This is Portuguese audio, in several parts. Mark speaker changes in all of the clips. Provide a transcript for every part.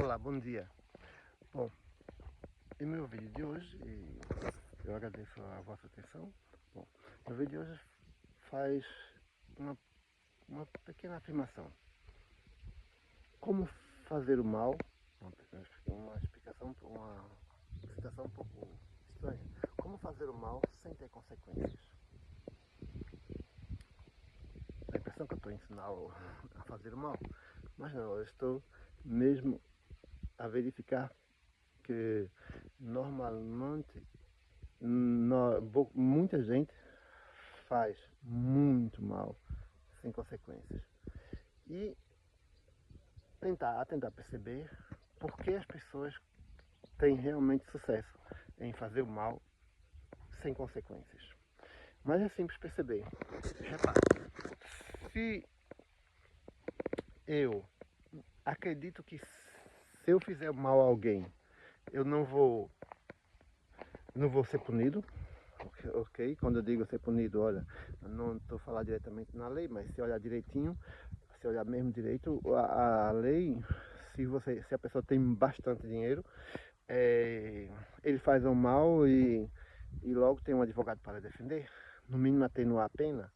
Speaker 1: Olá, bom dia. Bom, em meu vídeo de hoje, eu agradeço a vossa atenção. Bom, meu vídeo de hoje faz uma pequena afirmação. Como fazer o mal, uma explicação, uma citação um pouco estranha. Como fazer o mal sem ter consequências? A impressão que eu estou ensinando a fazer o mal, mas não, eu estou mesmo a verificar que normalmente muita gente faz muito mal sem consequências. E tentar perceber por que as pessoas têm realmente sucesso em fazer o mal sem consequências. Mas é simples perceber. Repare, se eu acredito que se eu fizer mal a alguém, eu não vou ser punido, ok? Quando eu digo ser punido, olha, não estou falando diretamente na lei, mas se olhar direitinho, se olhar mesmo direito, a lei, se a pessoa tem bastante dinheiro, ele faz um mal e logo tem um advogado para defender, no mínimo atenuar a pena,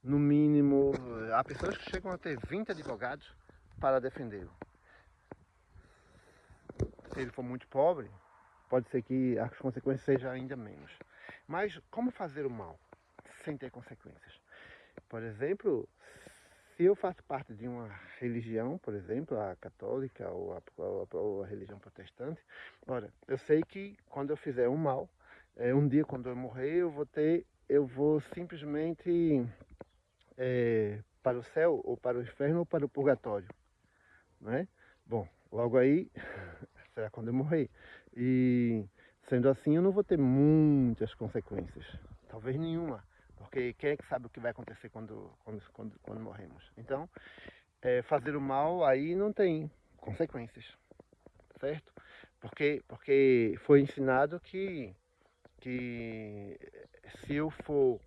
Speaker 1: no mínimo, há pessoas que chegam a ter 20 advogados para defendê-lo. Se ele for muito pobre, pode ser que as consequências sejam ainda menos. Mas como fazer o mal sem ter consequências? Por exemplo, se eu faço parte de uma religião, por exemplo, a católica ou a religião protestante, ora, eu sei que quando eu fizer um mal, um dia quando eu morrer, eu vou simplesmente para o céu, ou para o inferno, ou para o purgatório, né? Bom, logo aí, será quando eu morrer. E sendo assim, eu não vou ter muitas consequências, talvez nenhuma, porque quem é que sabe o que vai acontecer quando morremos? Então, fazer o mal aí não tem consequências, certo? Porque foi ensinado que se eu for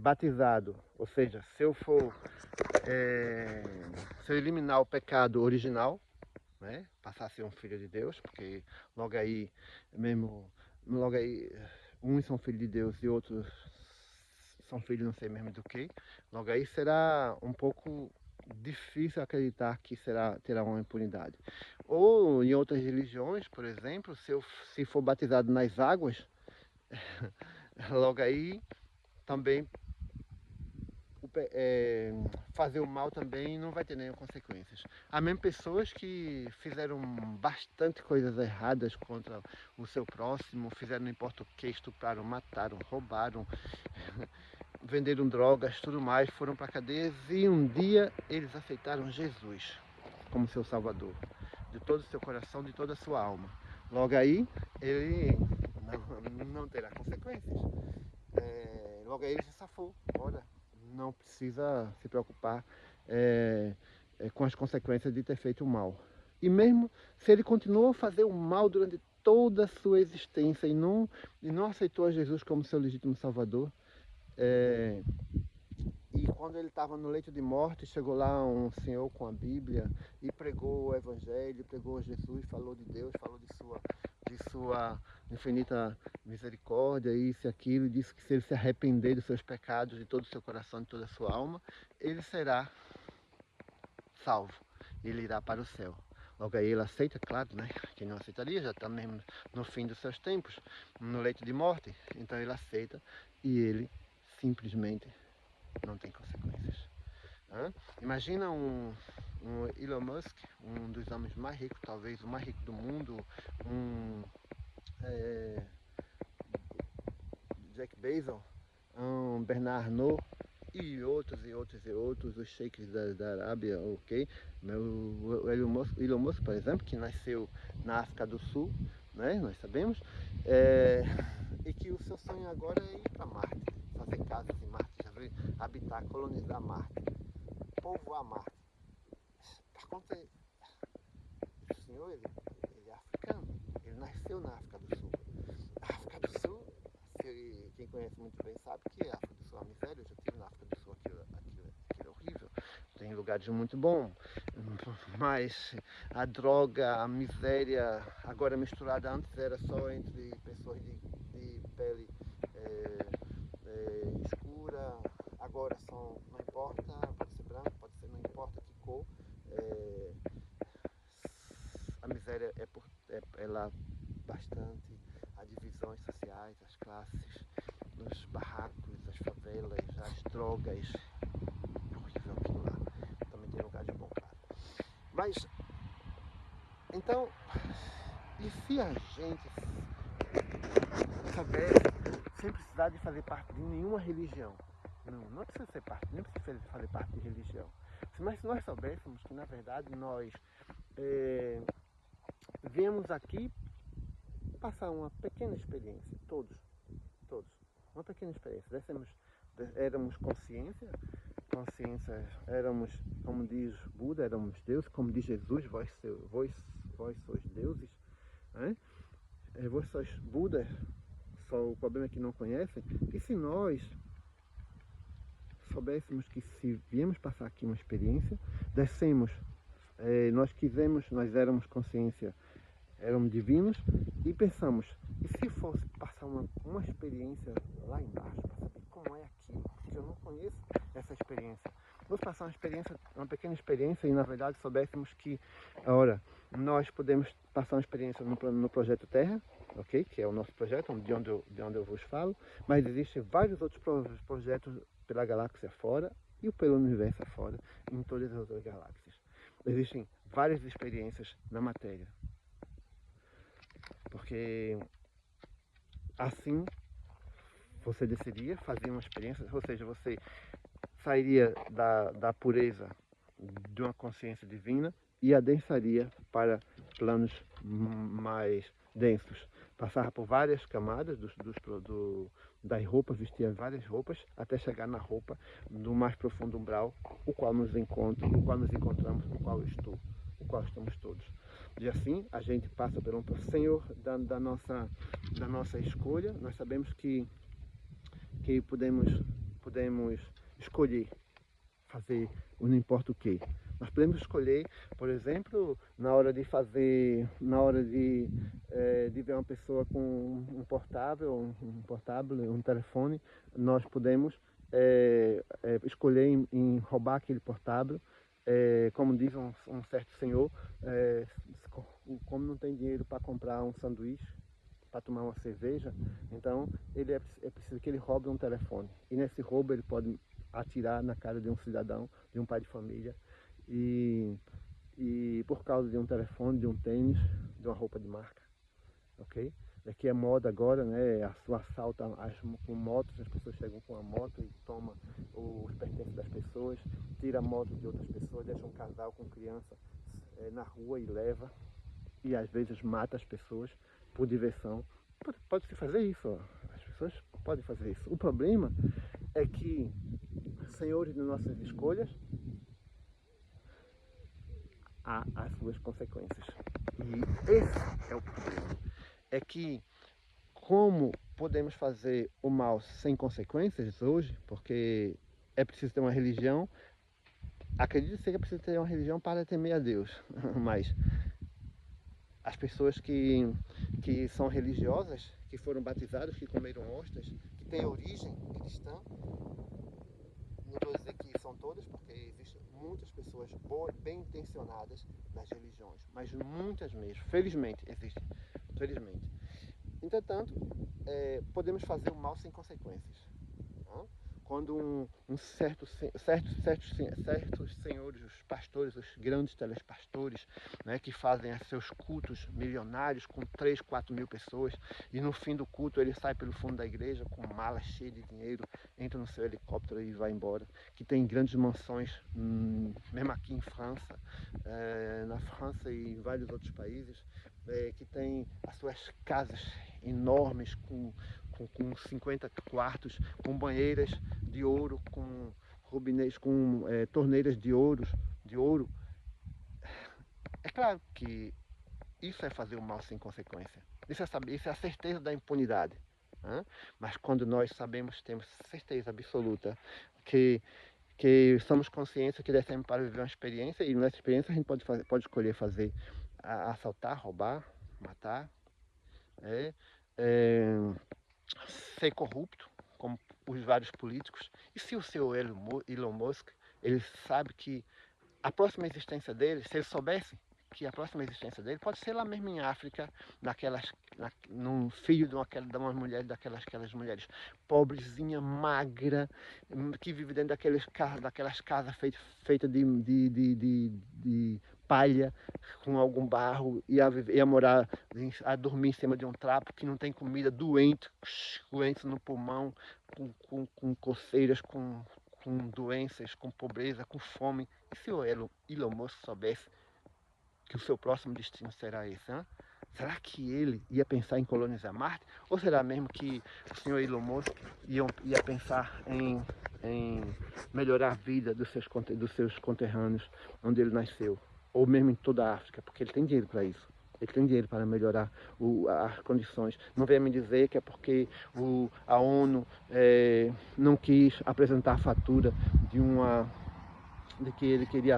Speaker 1: batizado, ou seja, se eu eliminar o pecado original, né, passar a ser um filho de Deus, porque logo aí uns são filhos de Deus e outros são filhos não sei mesmo do que, logo aí será um pouco difícil acreditar que terá uma impunidade. Ou em outras religiões, por exemplo, se for batizado nas águas, logo aí também fazer o mal também não vai ter nenhuma consequências. Há mesmo pessoas que fizeram bastante coisas erradas contra o seu próximo, fizeram não importa o que, estupraram, mataram, roubaram, venderam drogas, tudo mais, foram para cadeias e um dia eles aceitaram Jesus como seu Salvador, de todo o seu coração, de toda a sua alma. Logo aí, ele não terá consequências. Logo aí ele se safou. Olha, não precisa se preocupar com as consequências de ter feito o mal. E mesmo se ele continuou a fazer o mal durante toda a sua existência e não aceitou a Jesus como seu legítimo Salvador, e quando ele estava no leito de morte, chegou lá um senhor com a Bíblia e pregou o Evangelho, pregou Jesus, falou de Deus, falou de sua infinita misericórdia, isso e aquilo, e disse que se ele se arrepender dos seus pecados, de todo o seu coração, de toda a sua alma, ele será salvo, ele irá para o céu. Logo aí ele aceita, claro, né? Quem não aceitaria já está mesmo no fim dos seus tempos, no leito de morte, então ele aceita e ele simplesmente não tem consequências. Imagina um Elon Musk, um dos homens mais ricos, talvez o mais rico do mundo, Jack Bezos, Bernard Arnault e outros, os sheiks da Arábia, ok? O Elon Musk, por exemplo, que nasceu na África do Sul, né? Nós sabemos, e que o seu sonho agora é ir para Marte, fazer casas em Marte, habitar, colonizar Marte, povoar Marte. Por conta, o senhor, ele é africano, ele nasceu na África do Sul. A África do Sul, quem conhece muito bem sabe que a África do Sul é uma miséria. Eu já estive na África do Sul, aquilo é horrível. Tem lugares muito bons, mas a droga, a miséria, agora misturada, antes era só entre pessoas de pele escura, agora não importa, pode ser branco, pode ser, não importa que cor, a miséria é lá bastante, as divisões sociais, as classes, nos barracos, as favelas, as drogas, é horrível aquilo lá. Também tem lugar de bom, claro. Mas, então, e se a gente souber sem precisar de fazer parte de nenhuma religião? Não precisa ser parte, nem precisa fazer parte de religião. Mas se nós soubéssemos que, na verdade, nós viemos aqui passar uma pequena experiência, todos, uma pequena experiência. Éramos consciência, éramos, como diz Buda, éramos Deus, como diz Jesus, vós sois deuses, né? Vós sois Budas, só o problema é que não conhecem. E se nós soubéssemos que se viemos passar aqui uma experiência, descemos, nós éramos consciência, éramos divinos, e pensamos, e se fosse passar uma experiência lá embaixo, para saber como é aquilo, porque eu não conheço essa experiência. Vamos passar uma pequena experiência, e na verdade soubéssemos que, ora, nós podemos passar uma experiência no Projeto Terra, ok? Que é o nosso projeto, de onde eu vos falo, mas existem vários outros projetos pela galáxia fora e pelo universo afora, em todas as outras galáxias. Existem várias experiências na matéria, porque assim você decidiria fazer uma experiência, ou seja, você sairia da pureza de uma consciência divina e adensaria para planos mais densos. Passava por várias camadas das roupas, vestia várias roupas, até chegar na roupa do mais profundo umbral, o qual nos encontramos, o qual estamos todos. E assim a gente passa pelo Senhor da nossa escolha. Nós sabemos que podemos escolher fazer não importa o que. Nós podemos escolher, por exemplo, na hora de ver uma pessoa com um portável, um telefone, nós podemos escolher em roubar aquele portável. Como diz um certo senhor, como não tem dinheiro para comprar um sanduíche, para tomar uma cerveja, então é preciso que ele roube um telefone. E nesse roubo ele pode atirar na cara de um cidadão, de um pai de família, e por causa de um telefone, de um tênis, de uma roupa de marca, ok? Aqui é moda agora, né? O assalto com motos, as pessoas chegam com a moto e tomam os pertences das pessoas, tira a moto de outras pessoas, deixa um casal com criança na rua e leva, e às vezes mata as pessoas por diversão. Pode-se fazer isso, ó. As pessoas podem fazer isso. O problema é que, senhores de nossas escolhas, há as suas consequências. E esse é o problema. É que, como podemos fazer o mal sem consequências hoje, porque é preciso ter uma religião, acredito que é preciso ter uma religião para temer a Deus, mas as pessoas que são religiosas, que foram batizadas, que comeram hóstias, que têm origem cristã, não vou dizer que são todas, porque existem muitas pessoas boas, bem intencionadas nas religiões, mas muitas mesmo, felizmente existem, felizmente. Entretanto, podemos fazer o mal sem consequências. Não? Quando certos senhores, os pastores, os grandes telespastores, né, que fazem seus cultos milionários com 3, 4 mil pessoas, e no fim do culto ele sai pelo fundo da igreja com mala cheia de dinheiro, entra no seu helicóptero e vai embora, que tem grandes mansões, mesmo aqui em França, na França e em vários outros países, que tem as suas casas enormes com 50 quartos, com banheiras de ouro, com robinês, com torneiras de ouro. É claro que isso é fazer o mal sem consequência. Isso é a certeza da impunidade. Né? Mas quando nós temos certeza absoluta que que somos conscientes que descemos para viver uma experiência, e nessa experiência a gente pode escolher fazer, assaltar, roubar, matar, é, é, ser corrupto, como os vários políticos. E se o seu Elon Musk, ele sabe que a próxima existência dele, se ele soubesse que a próxima existência dele pode ser lá mesmo em África, num filho de uma mulher, aquelas mulheres pobrezinha, magra, que vive dentro daquelas casas feitas de palha, com algum barro, ia morar, a dormir em cima de um trapo, que não tem comida, doente no pulmão, com coceiras, com doenças, com pobreza, com fome. E se o Elon Musk soubesse que o seu próximo destino será esse, hein? Será que ele ia pensar em colonizar Marte? Ou será mesmo que o senhor Elon Musk ia pensar em melhorar a vida dos seus conterrâneos onde ele nasceu? Ou mesmo em toda a África? Porque ele tem dinheiro para isso. Ele tem dinheiro para melhorar as condições. Não venha me dizer que é porque a ONU não quis apresentar a fatura de que ele queria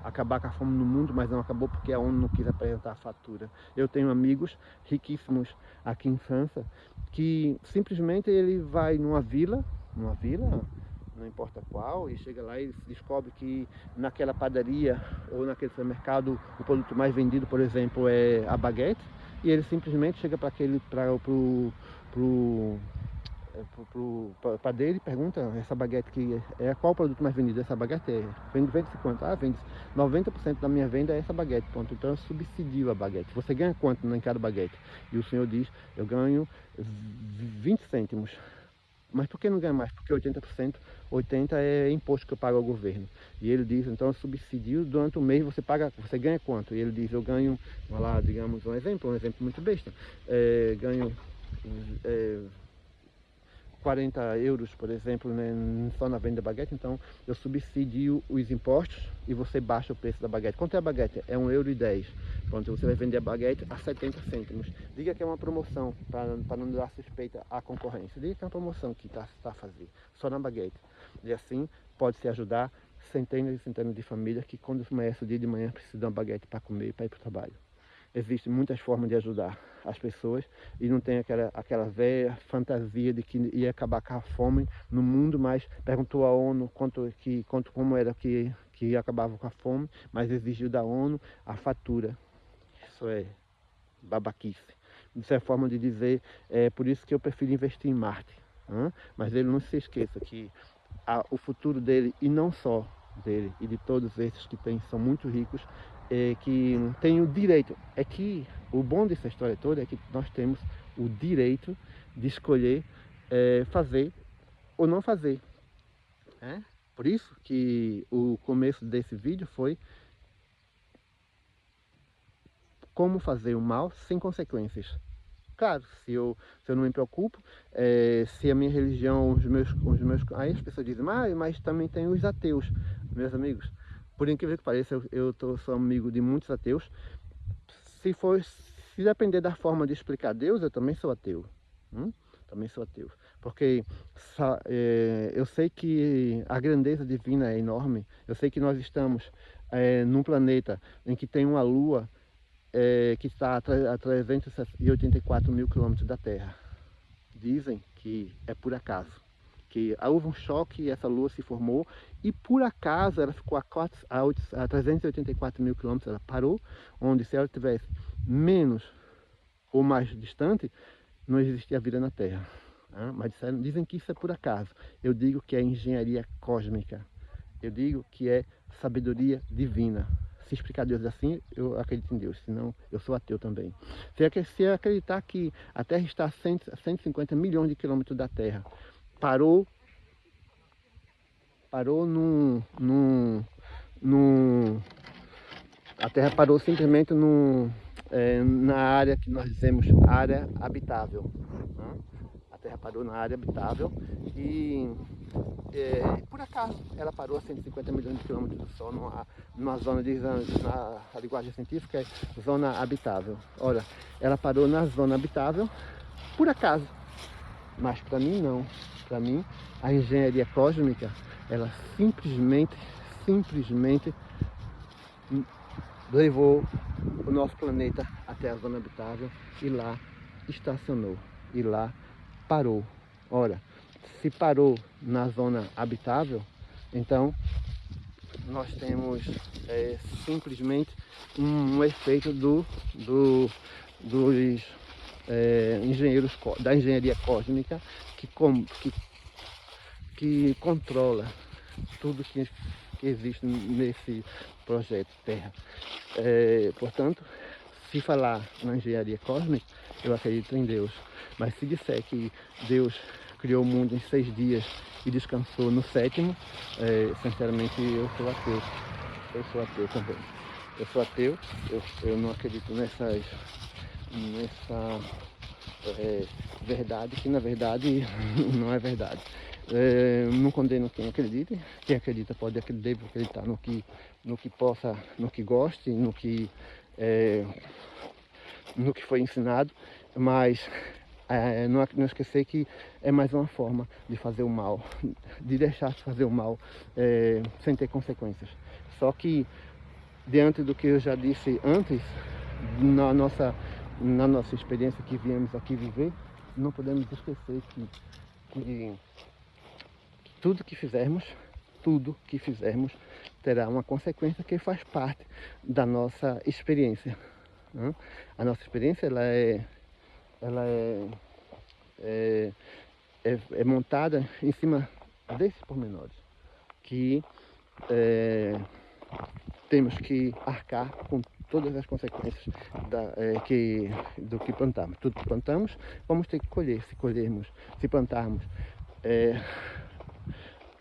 Speaker 1: acabar com a fome no mundo, mas não acabou porque a ONU não quis apresentar a fatura. Eu tenho amigos riquíssimos aqui em França, que simplesmente ele vai numa vila, não importa qual, e chega lá e descobre que naquela padaria ou naquele supermercado o produto mais vendido, por exemplo, é a baguete, e ele simplesmente chega para pro padeiro e pergunta: essa baguete que é qual o produto mais vendido? Essa baguete vende-se quanto? Vende 90% da minha venda é essa baguete, ponto. Então eu subsidio a baguete. Você ganha quanto em cada baguete? E o senhor diz: eu ganho 20 cêntimos. Mas por que não ganha mais? Porque 80% é imposto que eu pago ao governo. E ele diz: então eu subsidio durante o mês, você ganha quanto? E ele diz: eu ganho, vamos lá, digamos um exemplo muito besta, ganho 40 euros, por exemplo, né, só na venda da baguete. Então eu subsidio os impostos e você baixa o preço da baguete. Quanto é a baguete? É 1,10 €. Pronto, você vai vender a baguete a 70 cêntimos. Diga que é uma promoção, para não dar suspeita à concorrência. Diga que é uma promoção que está a fazer, só na baguete. E assim pode-se ajudar centenas e centenas de famílias que, quando começa o dia de manhã, precisam de uma baguete para comer e para ir para o trabalho. Existem muitas formas de ajudar as pessoas e não tem aquela velha fantasia de que ia acabar com a fome no mundo, mas perguntou à ONU como era que acabava com a fome, mas exigiu da ONU a fatura. Isso é babaquice. Isso é forma de dizer, por isso que eu prefiro investir em Marte. Mas ele não se esqueça que o futuro dele, e não só dele, e de todos esses que são muito ricos, que tem o direito. É que o bom dessa história toda é que nós temos o direito de escolher fazer ou não fazer. Por isso que o começo desse vídeo foi como fazer o mal sem consequências. Claro, se eu não me preocupo, se a minha religião, os meus... Aí as pessoas dizem: mas também tem os ateus. Meus amigos, por incrível que pareça, sou amigo de muitos ateus. Se depender da forma de explicar Deus, eu também sou ateu. Também sou ateu. Porque eu sei que a grandeza divina é enorme. Eu sei que nós estamos num planeta em que tem uma lua que está a 384 mil quilômetros da Terra. Dizem que é por acaso, que houve um choque e essa lua se formou, e por acaso ela ficou a 384 mil quilômetros, ela parou, onde se ela tivesse menos ou mais distante, não existia vida na Terra. Mas dizem que isso é por acaso. Eu digo que é engenharia cósmica. Eu digo que é sabedoria divina. Se explicar Deus assim, eu acredito em Deus, senão eu sou ateu também. Se acreditar que a Terra está a 150 milhões de quilômetros da Terra, parou a Terra parou simplesmente na área que nós dizemos área habitável. A Terra parou na área habitável e por acaso ela parou a 150 milhões de quilômetros do Sol, numa zona na linguagem científica é zona habitável. Ora, ela parou na zona habitável por acaso, mas para mim não. Para mim, a engenharia cósmica ela simplesmente levou o nosso planeta até a zona habitável e lá estacionou, e lá parou. Ora, se parou na zona habitável, então nós temos simplesmente um efeito dos engenheiros da engenharia cósmica que controla tudo que existe nesse projeto Terra. Portanto, se falar na engenharia cósmica, eu acredito em Deus. Mas se disser que Deus criou o mundo em 6 dias e descansou no 7º, sinceramente eu sou ateu. Eu sou ateu também. Eu sou ateu, eu não acredito nessa verdade, que na verdade não é verdade. Não condeno quem acredita. Quem acredita deve acreditar no que possa, no que goste, no que foi ensinado, mas não esquecer que é mais uma forma de fazer o mal, de deixar de fazer o mal sem ter consequências. Só que, diante do que eu já disse antes, na nossa experiência que viemos aqui viver, não podemos esquecer que tudo que fizermos terá uma consequência que faz parte da nossa experiência, né? A nossa experiência ela é montada em cima desses pormenores, que temos que arcar com todas as consequências do que plantamos. Tudo que plantamos, vamos ter que colher. Se plantarmos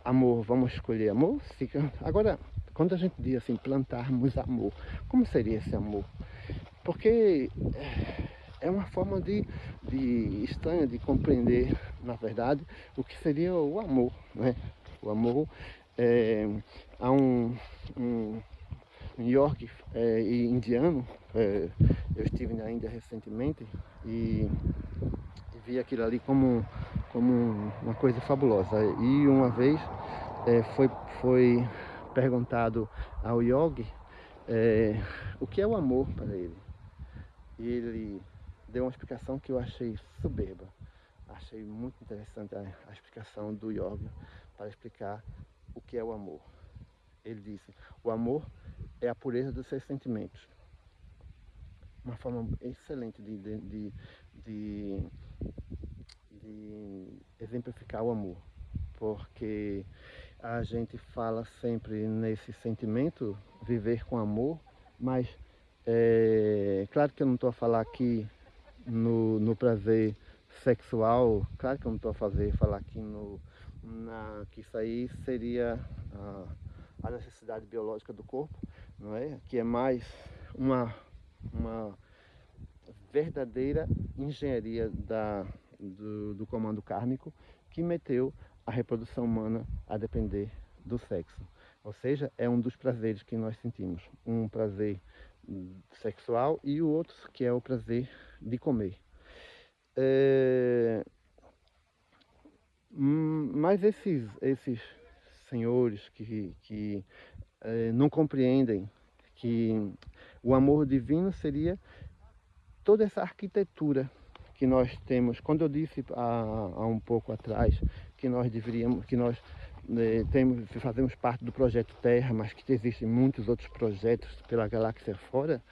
Speaker 1: amor, vamos escolher amor. Agora, quando a gente diz assim, plantarmos amor, como seria esse amor? Porque é uma forma estranha de compreender, na verdade, o que seria o amor, né? O amor há um York indiano. Eu estive na Índia recentemente e vi aquilo ali como uma coisa fabulosa. E uma vez foi perguntado ao yogi o que é o amor para ele. E ele deu uma explicação que eu achei soberba. Achei muito interessante a explicação do yogi para explicar o que é o amor. Ele disse: o amor é a pureza dos seus sentimentos. Uma forma excelente de exemplificar o amor, porque a gente fala sempre nesse sentimento, viver com amor, mas claro que eu não estou a falar aqui no prazer sexual, claro que eu não estou a falar aqui que isso aí seria a necessidade biológica do corpo, não é? Que é mais uma verdadeira engenharia do comando kármico que meteu a reprodução humana a depender do sexo. Ou seja, é um dos prazeres que nós sentimos. Um prazer sexual e o outro que é o prazer de comer. Mas esses senhores que não compreendem que o amor divino seria toda essa arquitetura que nós temos. Quando eu disse há um pouco atrás que nós fazemos parte do projeto Terra, mas que existem muitos outros projetos pela galáxia fora,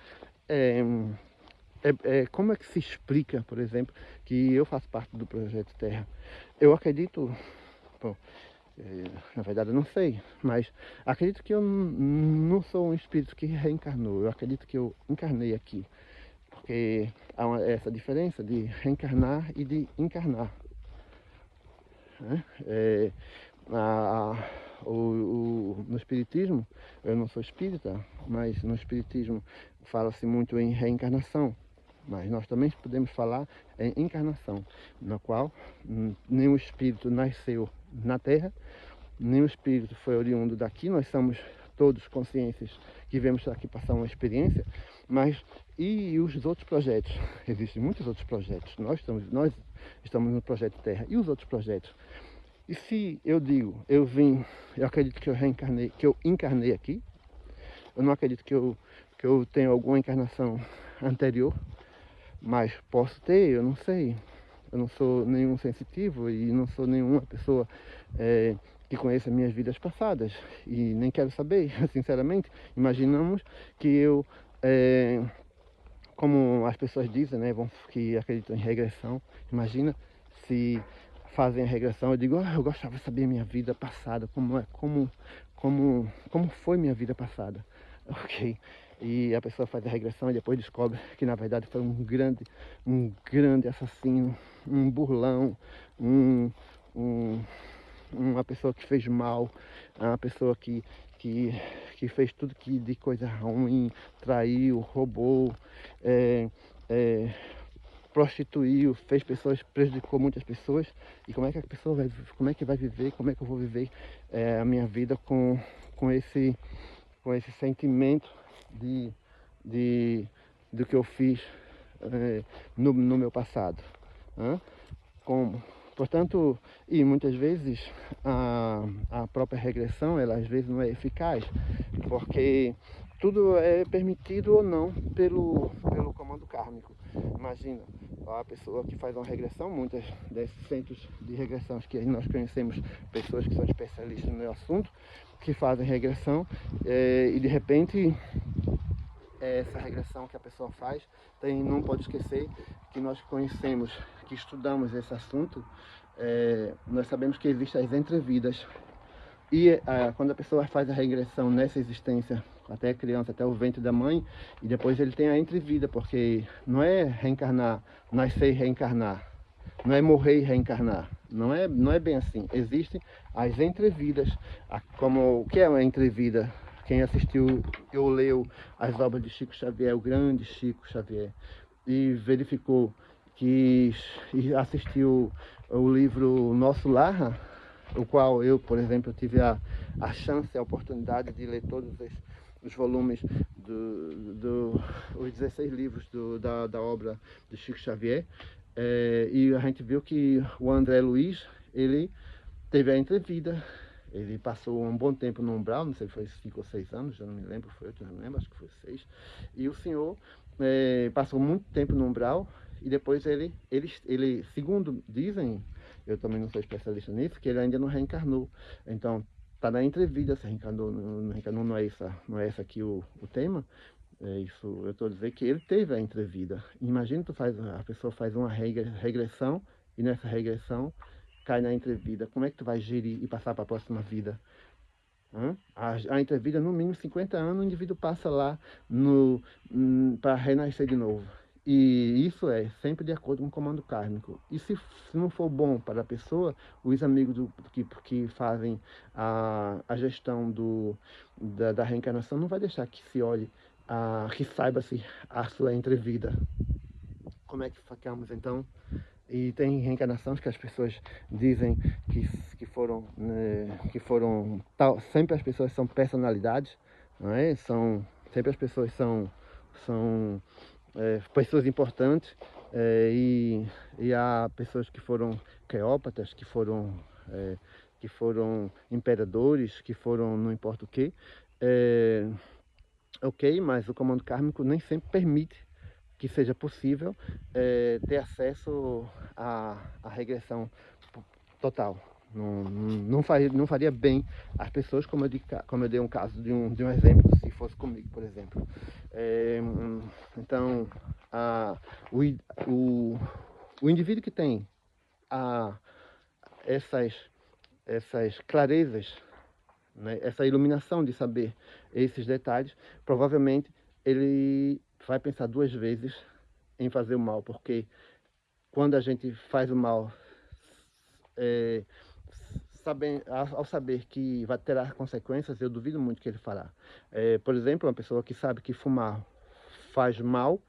Speaker 1: como é que se explica, por exemplo, que eu faço parte do projeto Terra? Eu acredito, na verdade eu não sei, mas acredito que eu não sou um espírito que reencarnou. Eu acredito que eu encarnei aqui, porque há essa diferença de reencarnar e de encarnar, né? No espiritismo, eu não sou espírita, mas no espiritismo fala-se muito em reencarnação, mas nós também podemos falar em encarnação, na qual nenhum espírito nasceu na Terra, nenhum espírito foi oriundo daqui. Nós somos todos consciências que viemos aqui passar uma experiência, mas e os outros projetos? Existem muitos outros projetos. Nós estamos no projeto Terra. E os outros projetos? E se eu digo, eu acredito que eu encarnei aqui, eu não acredito que eu tenho alguma encarnação anterior, mas posso ter, eu não sei. Eu não sou nenhum sensitivo e não sou nenhuma pessoa que conheça minhas vidas passadas. E nem quero saber, sinceramente. Imaginamos que eu, como as pessoas dizem, né, que acreditam em regressão. Imagina se fazem a regressão. Eu digo, eu gostava de saber minha vida passada, como foi minha vida passada. Ok. E a pessoa faz a regressão e depois descobre que na verdade foi um grande assassino, um burlão, um, um, uma pessoa que fez mal, uma pessoa que, que fez tudo que de coisa ruim, traiu, roubou, é, é, prostituiu, fez pessoas, prejudicou muitas pessoas. E como é que a pessoa vai, como é que vai viver, como é que eu vou viver a minha vida com esse com esse sentimento de, de, do que eu fiz no meu passado. Né? Como? Portanto, e muitas vezes a própria regressão, ela às vezes não é eficaz, porque tudo é permitido ou não pelo comando kármico. Imagina, a pessoa que faz uma regressão, muitos desses centros de regressão que nós conhecemos, pessoas que são especialistas no assunto, que fazem regressão e de repente essa regressão que a pessoa faz, não pode esquecer que nós conhecemos, que estudamos esse assunto, nós sabemos que existem as entrevidas. E quando a pessoa faz a regressão nessa existência, até a criança, até o ventre da mãe, e depois ele tem a entrevida, porque não é reencarnar, nascer e reencarnar, não é morrer e reencarnar, não é bem assim. Existem as entrevidas, como o que é uma entrevida? Quem assistiu ou leu as obras de Chico Xavier, o grande Chico Xavier, e verificou e assistiu o livro Nosso Lar, o qual eu, por exemplo, tive a chance, a oportunidade de ler todos os volumes, os 16 livros da obra de Chico Xavier, e a gente viu que o André Luiz, ele teve a entrevida, ele passou um bom tempo no umbral, não sei se foi 5 ou 6 anos, já não me lembro, foi 8, não me lembro, acho que foi 6, e o senhor passou muito tempo no umbral, e depois ele, segundo dizem, eu também não sou especialista nisso, que ele ainda não reencarnou. Então, está na entrevista se reencarnou, não reencarnou, não é esse aqui o tema. Isso, eu estou dizendo que ele teve a entrevista. Imagina a pessoa faz uma regressão e nessa regressão cai na entrevista. Como é que tu vai gerir e passar para a próxima vida? A entrevista, no mínimo 50 anos, o indivíduo passa lá para renascer de novo. E isso é sempre de acordo com o comando kármico. E se não for bom para a pessoa, os amigos que fazem a gestão da reencarnação não vai deixar que se olhe, que saiba-se a sua entrevida. Como é que ficamos então? E tem reencarnações que as pessoas dizem que foram, né, sempre as pessoas são personalidades, não é? Sempre as pessoas são pessoas importantes, e há pessoas que foram cleópatas, que foram imperadores, que foram não importa o que. Ok, mas o comando kármico nem sempre permite que seja possível ter acesso à regressão total. Não faria bem às pessoas, como eu dei um caso de um exemplo, se fosse comigo, por exemplo. Então, o, o indivíduo que tem essas clarezas, né, essa iluminação de saber esses detalhes, provavelmente ele vai pensar 2 vezes em fazer o mal, porque quando a gente faz o mal, ao saber que vai ter consequências, eu duvido muito que ele fará. Por exemplo, uma pessoa que sabe que fumar faz mal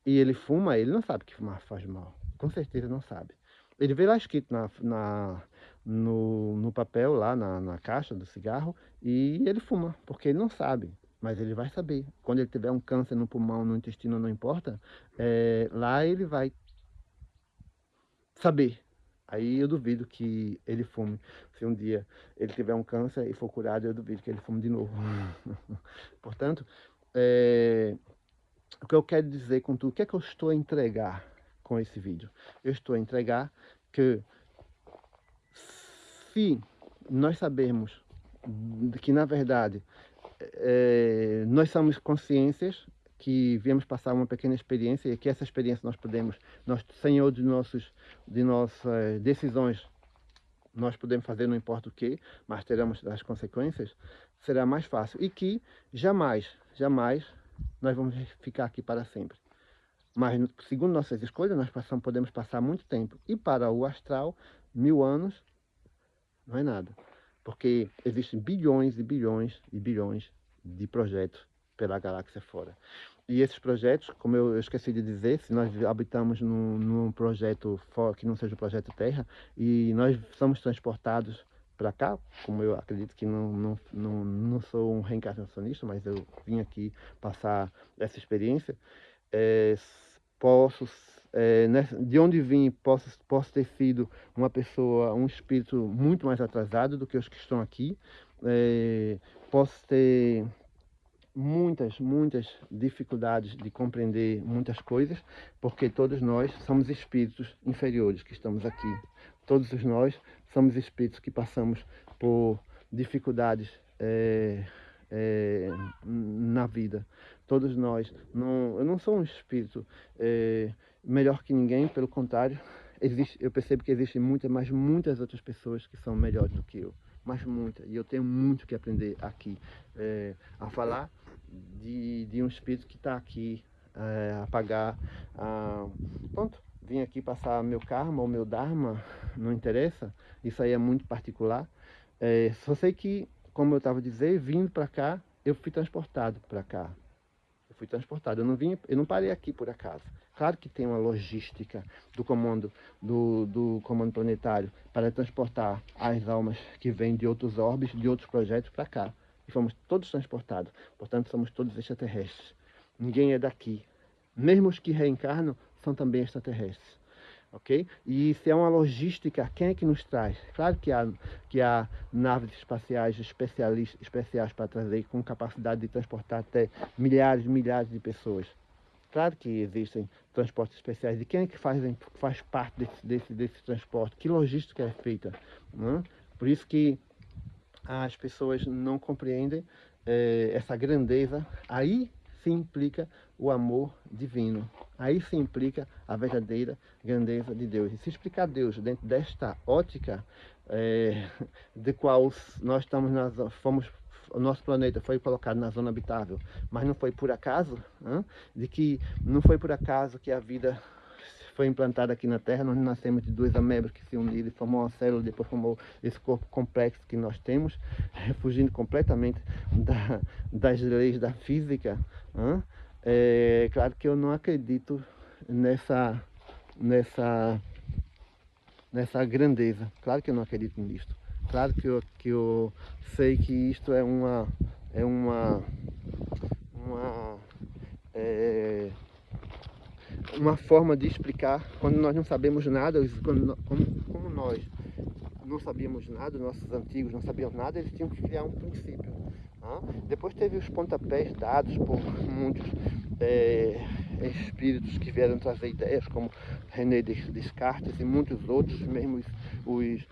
Speaker 1: e ele fuma, ele não sabe que fumar faz mal. Com certeza não sabe. Ele vê lá escrito no papel, lá na caixa do cigarro, e ele fuma, porque ele não sabe. Mas ele vai saber. Quando ele tiver um câncer no pulmão, no intestino, não importa, lá ele vai saber. Aí eu duvido que ele fume. Se um dia ele tiver um câncer e for curado, eu duvido que ele fume de novo. Portanto, o que eu quero dizer com tudo, o que é que eu estou a entregar com esse vídeo? Eu estou a entregar que se nós sabemos que, na verdade, nós somos consciências que viemos passar uma pequena experiência e que essa experiência nós podemos, nós, senhor de nossas decisões, nós podemos fazer não importa o que, mas teremos as consequências, será mais fácil. E que jamais nós vamos ficar aqui para sempre. Mas, segundo nossas escolhas, nós podemos passar muito tempo. E para o astral, 1000 anos não é nada. Porque existem bilhões e bilhões e bilhões de projetos pela galáxia fora. E esses projetos, como eu esqueci de dizer, se nós habitamos num projeto fora, que não seja o projeto Terra, e nós somos transportados para cá, como eu acredito que não sou um reencarnacionista, mas eu vim aqui passar essa experiência, posso, de onde vim, posso ter sido uma pessoa, um espírito muito mais atrasado do que os que estão aqui, posso ter muitas dificuldades de compreender muitas coisas, porque todos nós somos espíritos inferiores que estamos aqui. Todos nós somos espíritos que passamos por dificuldades na vida. Todos nós. Eu não sou um espírito melhor que ninguém, pelo contrário, eu percebo que existem muitas outras pessoas que são melhores do que eu. Mas muitas. E eu tenho muito que aprender aqui a falar de um espírito que está aqui a pagar. Pronto, vim aqui passar meu karma ou meu dharma, não interessa. Isso aí é muito particular. Só sei que, como eu estava dizendo, vindo para cá, eu fui transportado para cá. Eu fui transportado, eu não parei aqui por acaso. Claro que tem uma logística do comando, do comando planetário para transportar as almas que vêm de outros orbes, de outros projetos para cá. E fomos todos transportados. Portanto, somos todos extraterrestres. Ninguém é daqui. Mesmo os que reencarnam são também extraterrestres. Ok? E se é uma logística, quem é que nos traz? Claro que há naves espaciais especiais para trazer, com capacidade de transportar até milhares de pessoas. Claro que existem transportes especiais. E quem é que faz parte desse transporte? Que logística é feita? Não é? Por isso que as pessoas não compreendem essa grandeza. Aí se implica o amor divino. Aí se implica a verdadeira grandeza de Deus. E se explicar Deus dentro desta ótica de qual nós estamos o nosso planeta foi colocado na zona habitável, mas não foi por acaso, de que não foi por acaso que a vida foi implantada aqui na Terra. Nós nascemos de duas amebas que se uniram e formou uma célula, depois formou esse corpo complexo que nós temos, fugindo completamente das leis da física. Claro que eu não acredito nessa grandeza. Claro que eu não acredito nisso. Claro que eu sei que isto é uma forma de explicar quando nós não sabemos nada, como nós não sabíamos nada, nossos antigos não sabiam nada, eles tinham que criar um princípio. Depois teve os pontapés dados por muitos espíritos que vieram trazer ideias, como René Descartes e muitos outros, mesmo os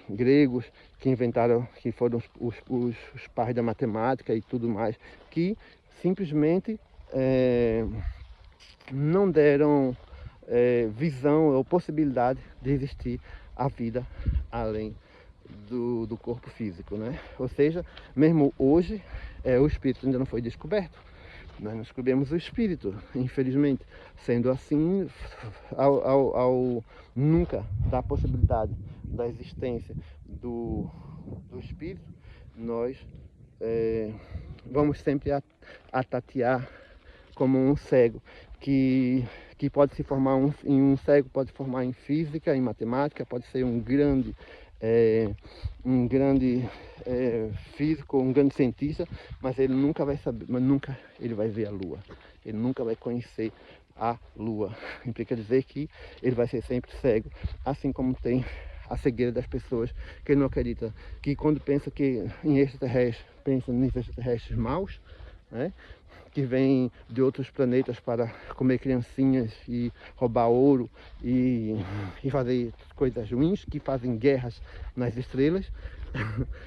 Speaker 1: gregos que inventaram, que foram os pais da matemática e tudo mais, que simplesmente não deram visão ou possibilidade de existir a vida além do corpo físico, né? Ou seja, mesmo hoje, o espírito ainda não foi descoberto. Nós não descobrimos o espírito, infelizmente. Sendo assim, ao nunca dar a possibilidade da existência do espírito, nós vamos sempre a tatear como um cego, que pode se formar um cego, pode se formar em física, em matemática, pode ser um grande um grande físico, um grande cientista, mas ele nunca vai saber, mas nunca ele vai ver a Lua. Ele nunca vai conhecer a Lua. Implica dizer que ele vai ser sempre cego, assim como tem a cegueira das pessoas que não acreditam, que quando pensa que em extraterrestres, pensa em extraterrestres maus, né? Que vêm de outros planetas para comer criancinhas e roubar ouro e fazer coisas ruins, que fazem guerras nas estrelas,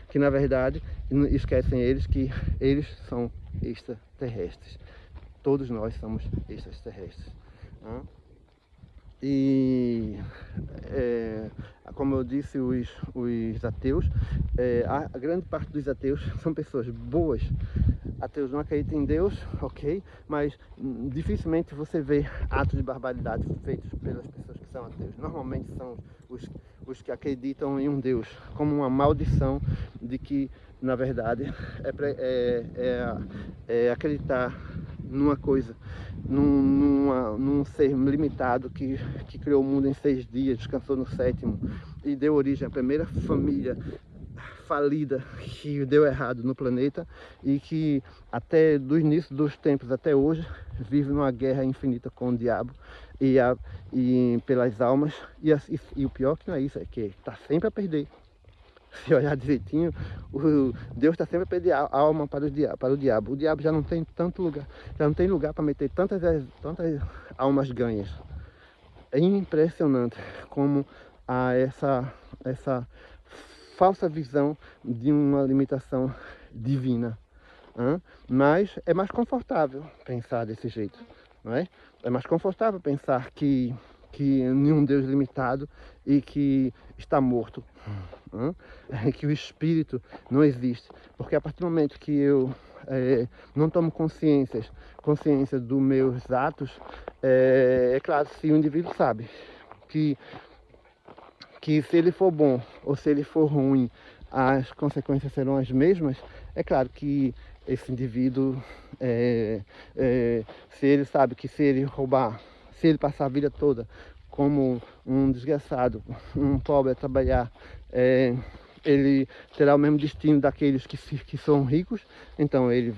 Speaker 1: que na verdade esquecem eles que eles são extraterrestres. Todos nós somos extraterrestres. Né? E como eu disse, os ateus, a grande parte dos ateus são pessoas boas. Ateus não acreditam em Deus, ok, mas dificilmente você vê atos de barbaridade feitos pelas pessoas que são ateus. Normalmente são os que acreditam em um Deus, como uma maldição de que, na verdade, é acreditar numa coisa, num ser limitado que criou o mundo em 6 dias, descansou no 7º e deu origem à primeira família falida que deu errado no planeta e que até do início dos tempos até hoje vive numa guerra infinita com o diabo e pelas almas e o pior que não é isso, é que está sempre a perder. Se olhar direitinho, Deus está sempre a perder a alma para o diabo. O diabo já não tem tanto lugar, já não tem lugar para meter tantas almas ganhas. É impressionante como há essa falsa visão de uma limitação divina. Mas é mais confortável pensar desse jeito, não é? É mais confortável pensar que nenhum Deus limitado e que está morto, que o espírito não existe, porque a partir do momento que eu não tomo consciência dos meus atos, é claro, se o indivíduo sabe que se ele for bom ou se ele for ruim, as consequências serão as mesmas, é claro que esse indivíduo, se ele sabe que se ele roubar, se ele passar a vida toda como um desgraçado, um pobre a trabalhar, ele terá o mesmo destino daqueles que são ricos, então ele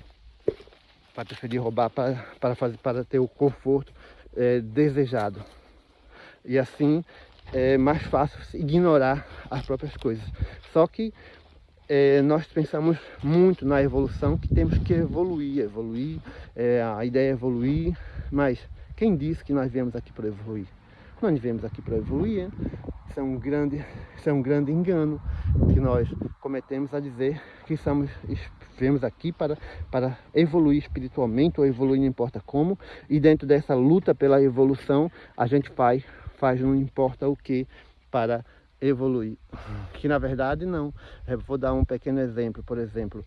Speaker 1: vai preferir roubar para ter o conforto desejado. E assim é mais fácil ignorar as próprias coisas. Só que nós pensamos muito na evolução, que temos que evoluir, a ideia é evoluir, mas quem disse que nós viemos aqui para evoluir? Nós viemos aqui para evoluir, hein? Isso é um grande engano que nós cometemos a dizer que viemos aqui para evoluir espiritualmente ou evoluir não importa como, e dentro dessa luta pela evolução a gente faz não importa o que para evoluir, que na verdade não. Eu vou dar um pequeno exemplo, por exemplo,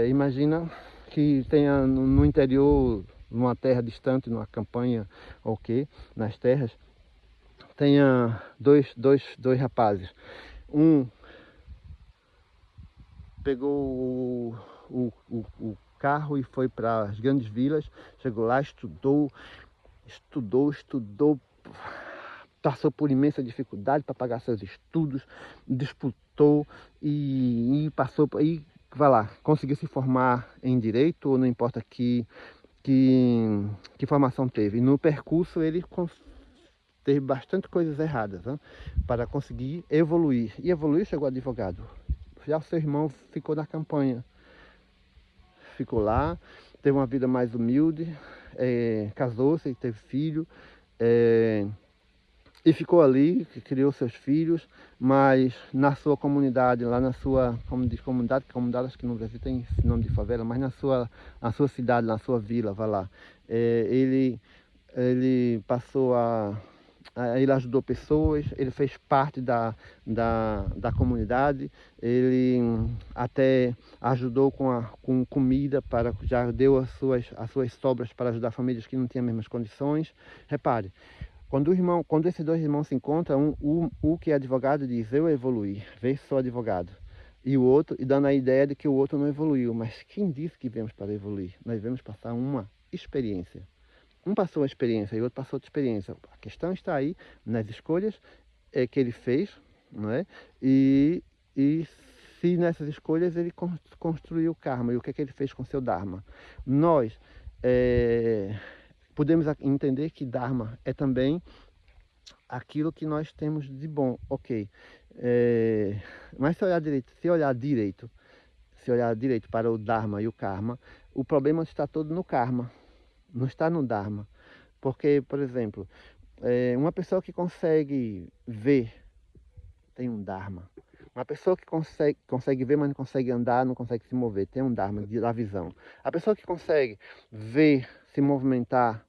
Speaker 1: imagina que tenha no interior, numa terra distante, numa campanha, ok, nas terras, tenha dois rapazes. Um pegou o carro e foi para as grandes vilas, chegou lá, estudou, passou por imensa dificuldade para pagar seus estudos, disputou e passou e vai lá, conseguiu se formar em direito, ou não importa que formação teve. E no percurso ele teve bastante coisas erradas, né, para conseguir evoluir. E evoluir, chegou advogado. Já o seu irmão ficou na campanha. Ficou lá, teve uma vida mais humilde, casou-se, teve filho, e ficou ali, criou seus filhos, mas na sua comunidade, lá na sua, como diz comunidade acho que no Brasil tem esse nome de favela, mas na sua cidade, na sua vila, vai lá, ele passou ele ajudou pessoas, ele fez parte da comunidade, ele até ajudou com comida, já deu as suas sobras para ajudar famílias que não tinham as mesmas condições. Repare, quando esses dois irmãos se encontram, o que é advogado diz, eu evoluí, vê se sou advogado. E o outro, e dando a ideia de que o outro não evoluiu. Mas quem disse que viemos para evoluir? Nós viemos passar uma experiência. Um passou uma experiência e o outro passou outra experiência. A questão está aí nas escolhas que ele fez, não é? E se nessas escolhas ele construiu o karma, e o que é que ele fez com seu dharma? Nós podemos entender que dharma é também aquilo que nós temos de bom, ok. Mas se olhar direito para o dharma e o karma, o problema está todo no karma, não está no dharma. Porque, por exemplo, uma pessoa que consegue ver tem um dharma. Uma pessoa que consegue ver, mas não consegue andar, não consegue se mover, tem um dharma da visão. A pessoa que consegue ver, se movimentar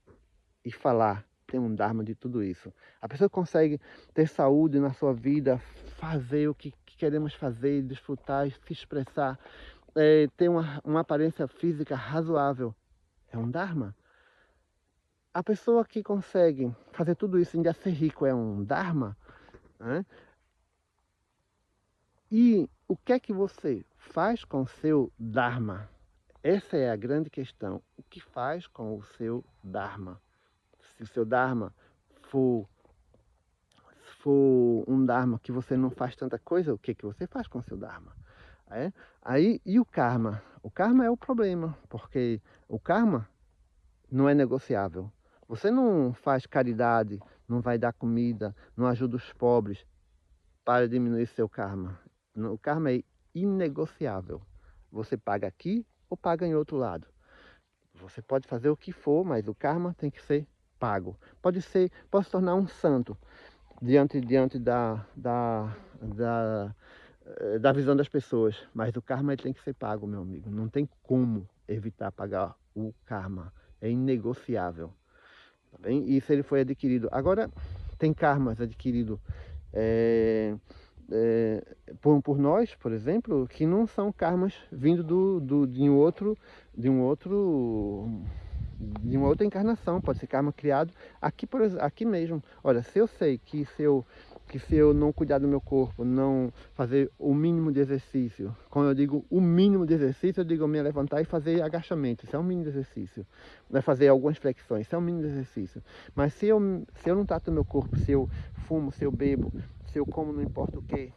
Speaker 1: e falar, tem um dharma de tudo isso. A pessoa que consegue ter saúde na sua vida, fazer o que queremos fazer, desfrutar, se expressar, ter uma aparência física razoável, é um dharma. A pessoa que consegue fazer tudo isso e ainda ser rico é um dharma, né? E o que é que você faz com o seu dharma? Essa é a grande questão. O que faz com o seu dharma? Se o seu dharma for um dharma que você não faz tanta coisa, o que é que você faz com o seu dharma? Aí, e o karma? O karma é o problema, porque o karma não é negociável. Você não faz caridade, não vai dar comida, não ajuda os pobres para diminuir seu karma. O karma é inegociável. Você paga aqui ou paga em outro lado. Você pode fazer o que for, mas o karma tem que ser pago. Pode se tornar um santo diante da visão das pessoas, mas o karma ele tem que ser pago, meu amigo. Não tem como evitar pagar o karma. É inegociável. Tá bem? E se ele foi adquirido. Agora, tem karmas adquiridos por nós, por exemplo, que não são karmas vindo de uma outra encarnação. Pode ser karma criado aqui mesmo. Olha, se eu sei que se eu não cuidar do meu corpo, não fazer o mínimo de exercício, quando eu digo o mínimo de exercício, eu digo me levantar e fazer agachamento, isso é um mínimo de exercício. Vai fazer algumas flexões, isso é um mínimo de exercício. Mas se eu não trato o meu corpo, se eu fumo, se eu bebo, se eu como não importa o que,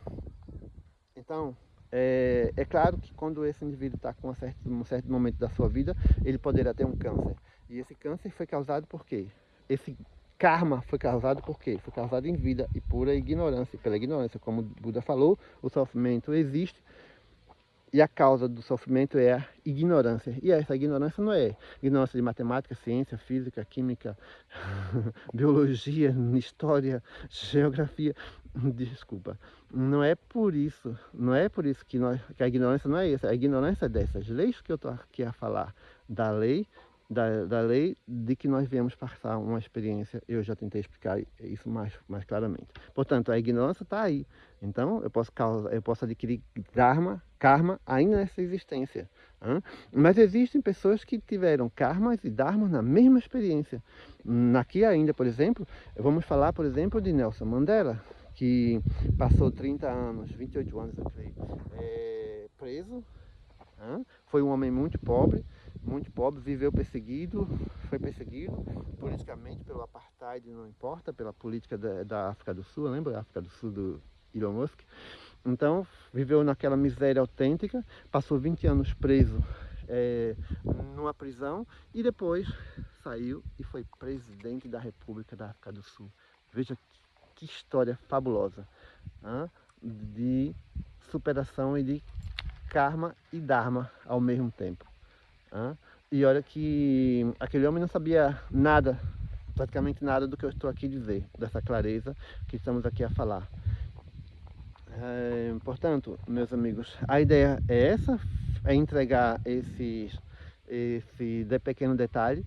Speaker 1: então é claro que quando esse indivíduo está com um certo momento da sua vida, ele poderá ter um câncer. E esse câncer foi causado por quê? Esse karma foi causado por quê? Foi causado em vida e pura ignorância. Pela ignorância, como o Buda falou, o sofrimento existe e a causa do sofrimento é a ignorância. E essa ignorância não é ignorância de matemática, ciência, física, química, biologia, história, geografia. Desculpa. Não é por isso que a ignorância não é isso. A ignorância é dessas leis que eu estou aqui a falar, da lei de que nós viemos passar uma experiência. Eu já tentei explicar isso mais claramente. Portanto, a ignorância está aí. Então, eu posso adquirir karma ainda nessa existência. Mas existem pessoas que tiveram karmas e dharmas na mesma experiência. Aqui ainda, por exemplo, vamos falar, por exemplo, de Nelson Mandela, que passou 30 anos, 28 anos, eu creio, preso. Foi um homem muito pobre, viveu perseguido, foi perseguido politicamente pelo apartheid, não importa, pela política da África do Sul, lembra da África do Sul do Elon Musk? Então, viveu naquela miséria autêntica, passou 20 anos preso numa prisão e depois saiu e foi presidente da República da África do Sul. Veja que história fabulosa de superação e de karma e dharma ao mesmo tempo. E olha que aquele homem não sabia nada, praticamente nada do que eu estou aqui a dizer, dessa clareza que estamos aqui a falar. Portanto, meus amigos, a ideia é essa, é entregar esse pequeno detalhe,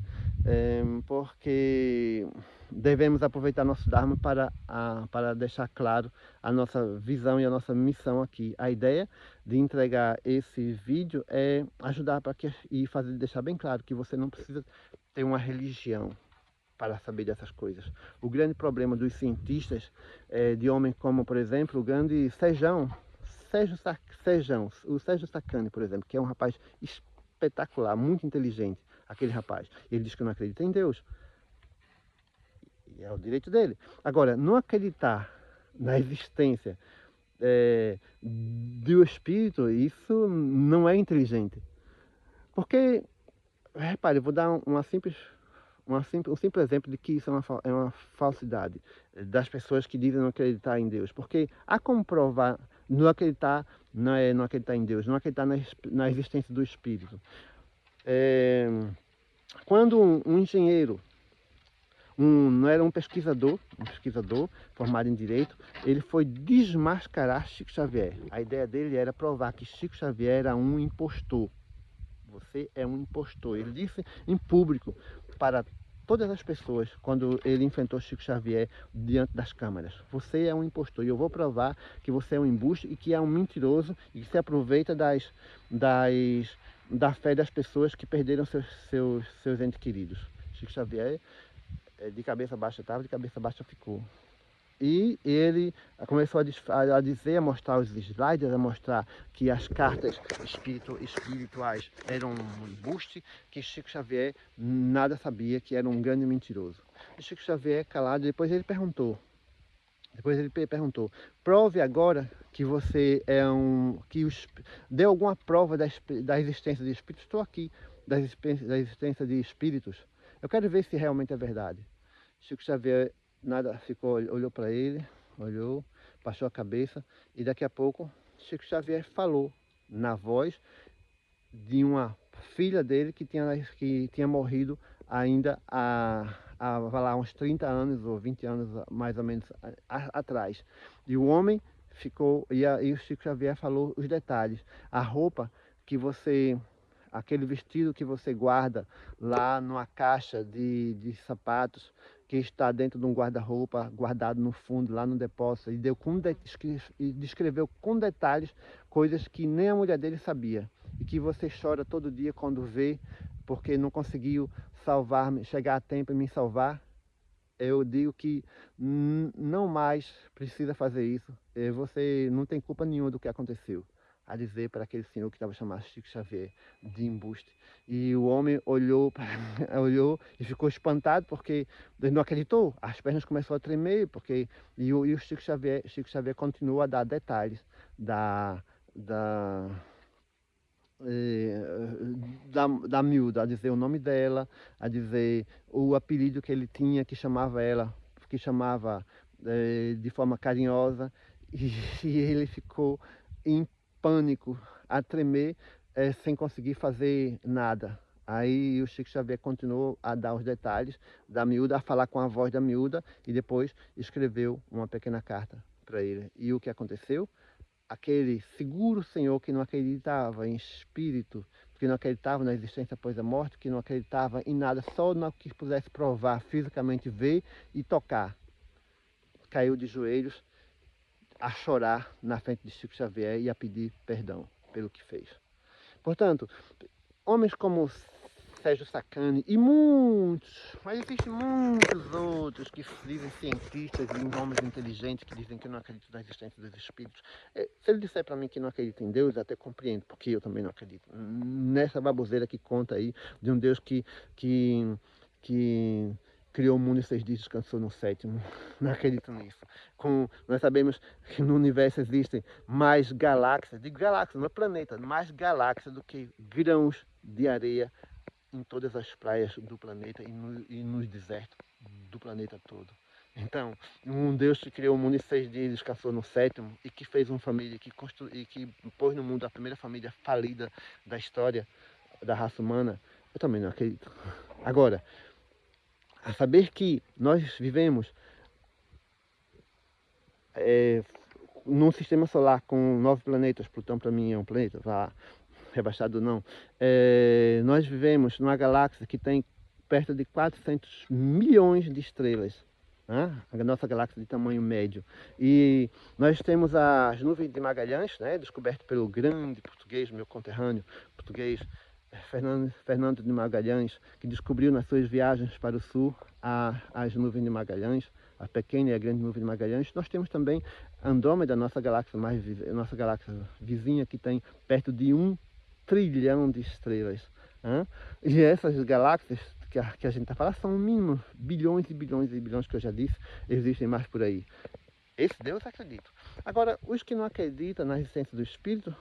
Speaker 1: porque devemos aproveitar nosso Dharma para deixar claro a nossa visão e a nossa missão aqui. A ideia de entregar esse vídeo é ajudar deixar bem claro que você não precisa ter uma religião para saber dessas coisas. O grande problema dos cientistas, de homens como, por exemplo, o grande o Sérgio Sacani, por exemplo, que é um rapaz espetacular, muito inteligente, aquele rapaz. Ele diz que não acredita em Deus. E é o direito dele. Agora, não acreditar na existência do espírito, isso não é inteligente. Porque, repare, eu vou dar um simples exemplo de que isso é uma falsidade das pessoas que dizem não acreditar em Deus. Porque há como provar não acreditar, não acreditar em Deus, não acreditar na existência do Espírito. Quando um engenheiro, não era um pesquisador formado em Direito, ele foi desmascarar Chico Xavier. A ideia dele era provar que Chico Xavier era um impostor. Você é um impostor. Ele disse em público para todas as pessoas, quando ele enfrentou Chico Xavier diante das câmeras: você é um impostor e eu vou provar que você é um embuste e que é um mentiroso e que se aproveita da fé das pessoas que perderam seus entes queridos. Chico Xavier, de cabeça baixa estava, de cabeça baixa ficou. E ele começou a dizer, a mostrar os slides, a mostrar que as cartas espirituais eram um embuste, que Chico Xavier nada sabia, que era um grande mentiroso. E Chico Xavier, calado, depois ele perguntou, prove agora que você é deu alguma prova da existência de espíritos. Estou aqui, da existência de espíritos. Eu quero ver se realmente é verdade. Chico Xavier nada, olhou para ele, baixou a cabeça e daqui a pouco Chico Xavier falou na voz de uma filha dele que tinha morrido ainda há uns 30 anos ou 20 anos mais ou menos atrás. E o homem ficou, e o Chico Xavier falou os detalhes. A roupa que aquele vestido que você guarda lá numa caixa de sapatos, que está dentro de um guarda-roupa, guardado no fundo, lá no depósito, e descreveu com detalhes coisas que nem a mulher dele sabia, e que você chora todo dia quando vê, porque não conseguiu chegar a tempo e me salvar. Eu digo que não mais precisa fazer isso, você não tem culpa nenhuma do que aconteceu. A dizer para aquele senhor que estava chamado Chico Xavier de embuste. E o homem olhou e ficou espantado, porque ele não acreditou. As pernas começaram a tremer, e o Chico Xavier continuou a dar detalhes da miúda, a dizer o nome dela, a dizer o apelido que ele tinha, que chamava de forma carinhosa, e ele ficou em pânico, a tremer, sem conseguir fazer nada. Aí o Chico Xavier continuou a dar os detalhes da miúda, a falar com a voz da miúda, e depois escreveu uma pequena carta para ele. E o que aconteceu? Aquele seguro senhor que não acreditava em espírito, que não acreditava na existência após a morte, que não acreditava em nada, só no que pudesse provar fisicamente, ver e tocar, caiu de joelhos a chorar na frente de Chico Xavier e a pedir perdão pelo que fez. Portanto, homens como Sérgio Sacani e mas existem muitos outros que se dizem cientistas e homens inteligentes que dizem que não acreditam na existência dos espíritos. Se ele disser para mim que não acredita em Deus, eu até compreendo, porque eu também não acredito nessa baboseira que conta aí de um Deus que criou o mundo em 6 dias e descansou no 7º. Não acredito nisso. Nós sabemos que no universo existem mais galáxias, não é planeta, mais galáxias do que grãos de areia em todas as praias do planeta e nos desertos do planeta todo. Então, um Deus que criou o mundo em 6 dias e descansou no 7º, e que fez uma família, e que pôs no mundo a primeira família falida da história da raça humana, eu também não acredito. Agora, a saber que nós vivemos num sistema solar com 9 planetas, Plutão para mim é um planeta, vá rebaixado não. Nós vivemos numa galáxia que tem perto de 400 milhões de estrelas, né? A nossa galáxia de tamanho médio. E nós temos as nuvens de Magalhães, né? Descoberto pelo grande português, meu conterrâneo português, Fernando de Magalhães, que descobriu nas suas viagens para o sul as nuvens de Magalhães, a pequena e a grande nuvem de Magalhães. Nós temos também Andrômeda, nossa galáxia vizinha, que tem perto de 1 trilhão de estrelas. Né? E essas galáxias que a gente está falando são mínimo bilhões e bilhões e bilhões, que eu já disse, existem mais por aí. Esse Deus acredito. Agora, os que não acreditam na existência do espírito,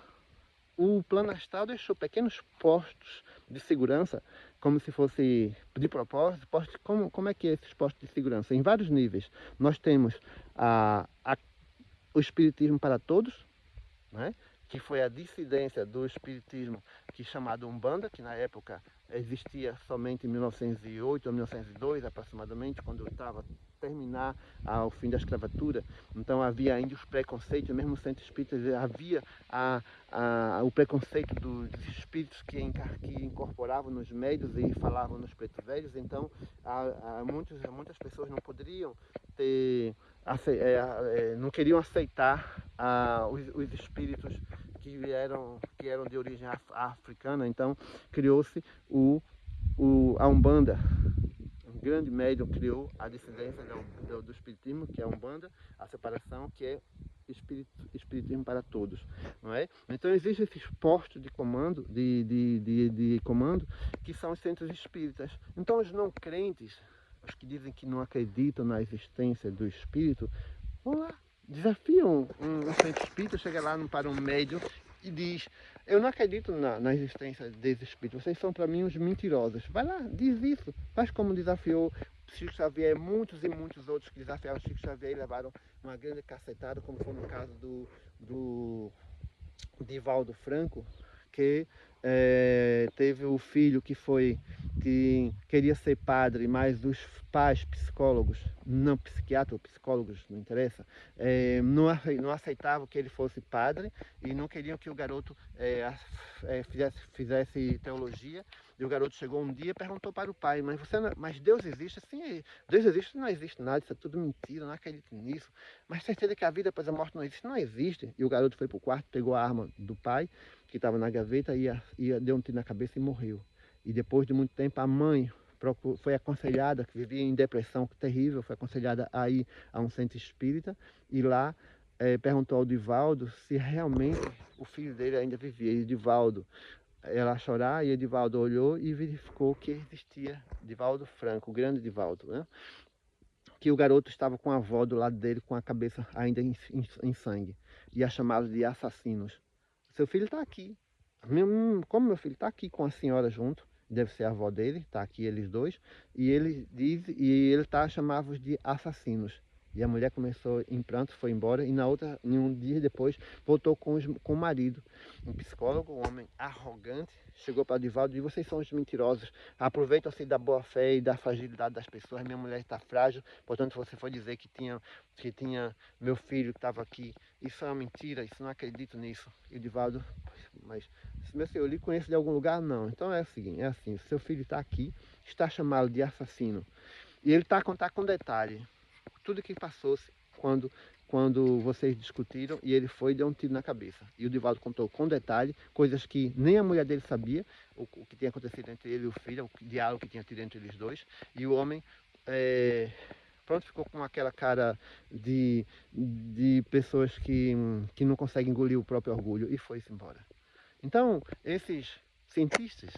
Speaker 1: o plano astral deixou pequenos postos de segurança, como se fosse de propósito. Como é que é esses postos de segurança? Em vários níveis. Nós temos o Espiritismo para Todos, né? Que foi a dissidência do espiritismo que chamado Umbanda, que na época existia somente em 1908 ou 1902 aproximadamente, quando estava terminar ao fim da escravatura. Então havia ainda os preconceitos, mesmo no centro espírita havia o preconceito dos espíritos que incorporavam nos médios e falavam nos pretos velhos. Então muitas pessoas não poderiam ter, não queriam aceitar os espíritos que eram de origem africana. Então criou-se a Umbanda. Um grande médium criou a dissidência do espiritismo, que é a Umbanda, a separação, que é espiritismo para todos, não é? Então existem esses postos de comando, de comando, que são os centros espíritas. Então os não crentes, os que dizem que não acreditam na existência do espírito, vão lá, desafiam um centro espírita, chega lá para um médium e diz: eu não acredito na existência desse espírito, vocês são para mim uns mentirosos. Vai lá, diz isso, faz como desafiou Chico Xavier, muitos e muitos outros que desafiaram Chico Xavier e levaram uma grande cacetada, como foi no caso do Divaldo Franco, que teve o filho que queria ser padre, mas os pais psicólogos, não psiquiatras ou psicólogos, não interessa, não aceitavam que ele fosse padre e não queriam que o garoto fizesse teologia. E o garoto chegou um dia e perguntou para o pai: mas Deus existe? Sim, Deus existe, não existe nada, isso é tudo mentira, não acredito nisso. Mas certeza que a vida após a morte não existe? Não existe. E o garoto foi para o quarto, pegou a arma do pai, que estava na gaveta, deu um tiro na cabeça e morreu. E depois de muito tempo, a mãe foi aconselhada, que vivia em depressão terrível, foi aconselhada a ir a um centro espírita, e lá perguntou ao Divaldo se realmente o filho dele ainda vivia. E Divaldo, ela a chorar, e Edivaldo olhou e verificou que existia Divaldo Franco, o grande Divaldo, né? Que o garoto estava com a avó do lado dele, com a cabeça ainda em sangue, e a chamá-los de assassinos. Seu filho está aqui. Como meu filho está aqui com a senhora junto, deve ser a avó dele, está aqui eles dois, e ele está a chamá-los de assassinos. E a mulher começou em pranto, foi embora, e em um dia depois, voltou com o marido. Um psicólogo, um homem arrogante, chegou para o Divaldo e disse: vocês são os mentirosos, aproveitam-se da boa fé e da fragilidade das pessoas, minha mulher está frágil, portanto você foi dizer que tinha meu filho que estava aqui. Isso é uma mentira, isso não acredito nisso. E o Divaldo: mas meu senhor, eu lhe conheço de algum lugar? Não. Então é o seguinte, é assim, seu filho está aqui, está chamado de assassino, e ele está a contar com detalhe tudo que passou-se quando vocês discutiram, e ele foi e deu um tiro na cabeça. E o Divaldo contou com detalhe coisas que nem a mulher dele sabia, o que tinha acontecido entre ele e o filho, o diálogo que tinha tido entre eles dois. E o homem pronto, ficou com aquela cara de pessoas que não conseguem engolir o próprio orgulho, e foi-se embora. Então esses cientistas,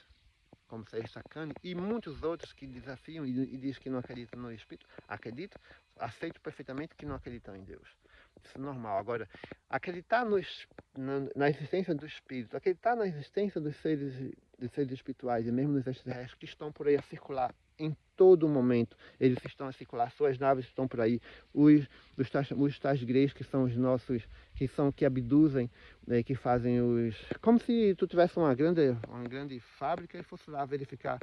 Speaker 1: como Sérgio Sacani, e muitos outros que desafiam e dizem que não acreditam no Espírito, acredito, aceito perfeitamente que não acreditam em Deus. Isso é normal. Agora, acreditar na existência do Espírito, acreditar na existência dos seres espirituais e mesmo dos extraterrestres que estão por aí a circular em todo momento, eles estão a circular, suas naves estão por aí, os tais greys que são os nossos, que abduzem, que fazem como se tu tivesse uma grande fábrica e fosse lá verificar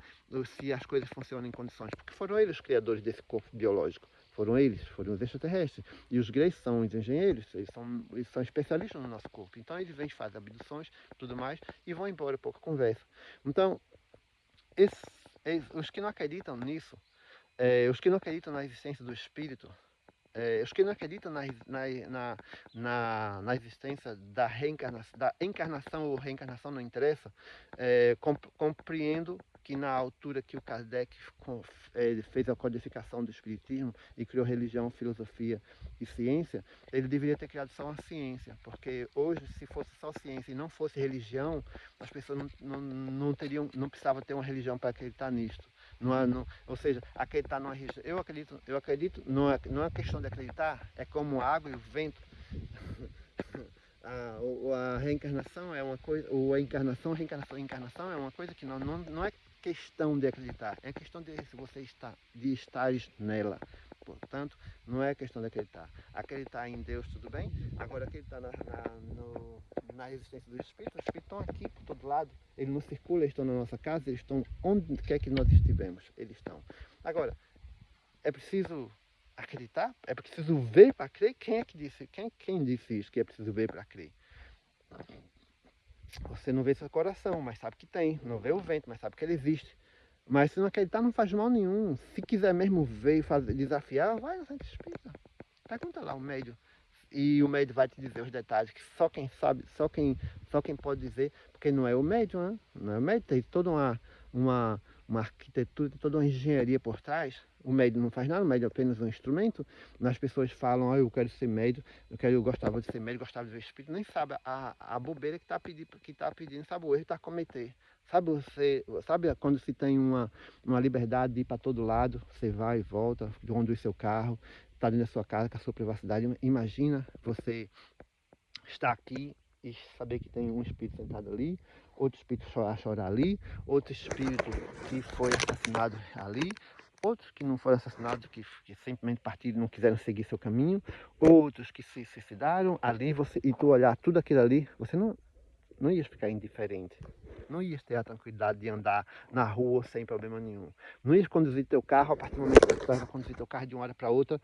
Speaker 1: se as coisas funcionam em condições, porque foram eles os criadores desse corpo biológico, foram os extraterrestres, e os greys são os engenheiros, eles são especialistas no nosso corpo, então eles vêm, fazem abduções, tudo mais, e vão embora, pouca conversa. Então, os que não acreditam nisso, os que não acreditam na existência do espírito, os que não acreditam na existência da encarnação ou reencarnação, não interessa, compreendo que na altura que o Kardec fez a codificação do espiritismo e criou religião, filosofia e ciência, ele deveria ter criado só uma ciência, porque hoje, se fosse só ciência e não fosse religião, as pessoas não precisavam ter uma religião para acreditar nisto. Ou seja, acreditar numa religião. Eu acredito, não é questão de acreditar, é como a água e o vento. A reencarnação é uma coisa, ou a encarnação, reencarnação é uma coisa que não é questão de acreditar, é questão de se você está, de estares nela. Portanto, não é questão de acreditar. Acreditar em Deus, tudo bem. Agora, acreditar na existência dos espíritos, os espíritos estão aqui por todo lado. Eles não circulam, eles estão na nossa casa, eles estão onde quer que nós estivemos, eles estão. Agora, é preciso acreditar? É preciso ver para crer? Quem é que disse? Quem disse isso, que é preciso ver para crer? Você não vê seu coração, mas sabe que tem. Não vê o vento, mas sabe que ele existe. Mas se não acreditar, não faz mal nenhum. Se quiser mesmo ver e fazer, desafiar, vai no centro espírita. Pergunta lá o médium. E o médium vai te dizer os detalhes, que só quem sabe, só quem pode dizer, porque não é o médium, né? Não é o médium, tem toda uma arquitetura, tem toda uma engenharia por trás. O médium não faz nada, o médium é apenas um instrumento. As pessoas falam, eu quero ser médium, eu gostava de ser médium, gostava de ver espírito, nem sabe a bobeira que está pedindo, sabe o erro que está a cometer. Sabe quando se tem uma liberdade de ir para todo lado, você vai e volta, conduz seu carro, está dentro da sua casa, com a sua privacidade. Imagina você estar aqui e saber que tem um espírito sentado ali, outro espírito chorar ali, outro espírito que foi assassinado ali, outros que não foram assassinados, que simplesmente partiram e não quiseram seguir seu caminho, outros que se suicidaram ali, e tu olhar tudo aquilo ali, você não ia ficar indiferente. Não ia ter a tranquilidade de andar na rua sem problema nenhum. Não ia conduzir teu carro, a partir do momento que tu vai conduzir teu carro de uma hora para outra,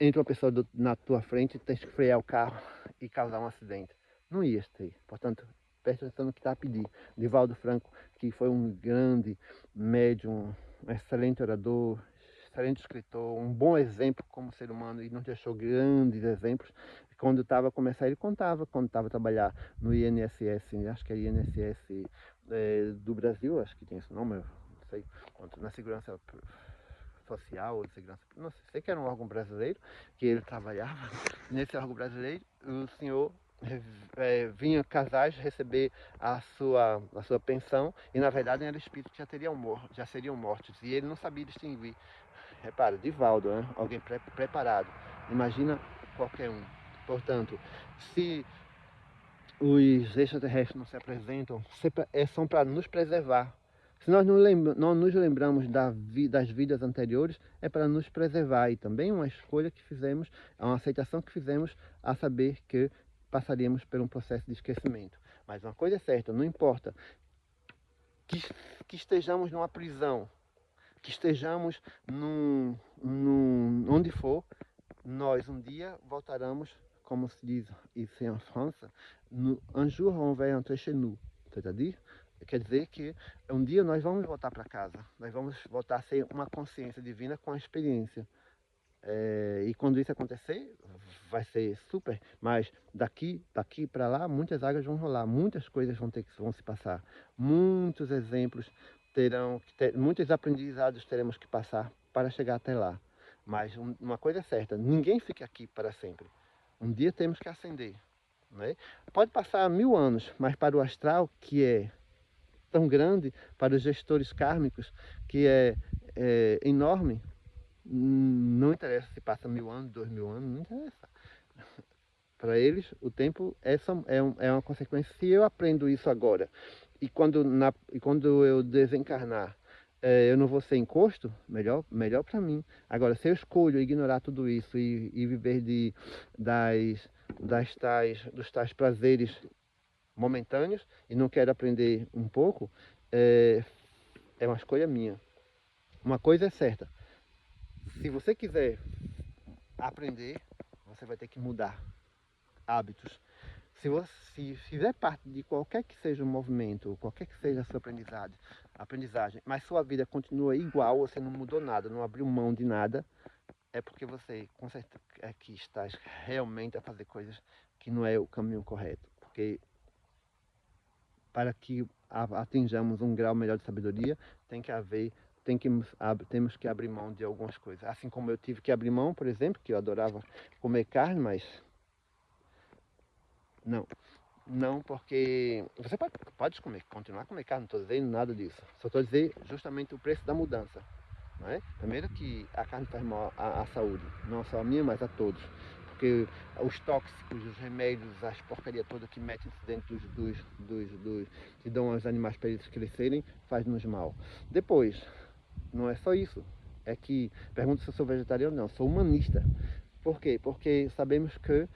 Speaker 1: entra uma pessoa na tua frente, tens que frear o carro e causar um acidente. Não ias ter. Portanto, preste atenção no que está a pedir. Divaldo Franco, que foi um grande médium, um excelente orador, excelente escritor, um bom exemplo como ser humano e nos deixou grandes exemplos. Quando estava a começar, ele contava, quando estava a trabalhar no INSS, acho que é INSS do Brasil, acho que tem esse nome, não sei, na segurança social ou de segurança, não sei que era um órgão brasileiro, que ele trabalhava. Nesse órgão brasileiro, o senhor vinha casais receber a sua pensão e na verdade era espírito que já seriam mortos e ele não sabia distinguir. Repara, Divaldo, né? Alguém preparado. Imagina qualquer um. Portanto, se os extraterrestres não se apresentam, são para nos preservar. Se nós não nos lembramos das vidas anteriores, é para nos preservar. E também uma escolha que fizemos, uma aceitação que fizemos a saber que passaríamos por um processo de esquecimento. Mas uma coisa é certa, não importa que estejamos numa prisão, que estejamos onde for, nós um dia voltaremos, como se diz isso em França, un jour on va rentrer chez nous, c'est-à-dire, quer dizer que um dia nós vamos voltar para casa, nós vamos voltar a ser uma consciência divina com a experiência. E quando isso acontecer, vai ser super, mas daqui para lá, muitas águas vão rolar, muitas coisas vão se passar, muitos exemplos muitos aprendizados teremos que passar para chegar até lá. Mas uma coisa é certa, ninguém fica aqui para sempre. Um dia temos que ascender. Né? Pode passar 1000 anos, mas para o astral, que é tão grande, para os gestores kármicos, que é enorme, não interessa se passa 1000 anos, 2000 anos, não interessa. Para eles, o tempo é uma consequência. Se eu aprendo isso agora, e quando eu desencarnar, eu não vou ser encosto, melhor para mim. Agora, se eu escolho ignorar tudo isso e viver dos tais prazeres momentâneos e não quero aprender um pouco, é uma escolha minha. Uma coisa é certa, se você quiser aprender, você vai ter que mudar hábitos. Se você fizer parte de qualquer que seja o movimento, qualquer que seja a sua aprendizagem, mas sua vida continua igual, você não mudou nada, não abriu mão de nada, é porque você com certeza que está realmente a fazer coisas que não é o caminho correto. Porque para que atinjamos um grau melhor de sabedoria, temos que abrir mão de algumas coisas. Assim como eu tive que abrir mão, por exemplo, que eu adorava comer carne, mas não, porque você pode continuar a comer carne, não estou dizendo nada disso. Só estou dizendo justamente o preço da mudança. Não é? Primeiro que a carne faz mal à saúde, não só a minha, mas a todos. porque os tóxicos, os remédios, as porcarias todas que metem dentro que dão aos animais para eles crescerem, faz-nos mal. Depois, não é só isso. É que, pergunta se eu sou vegetariano, não, sou humanista. Por quê? Porque sabemos que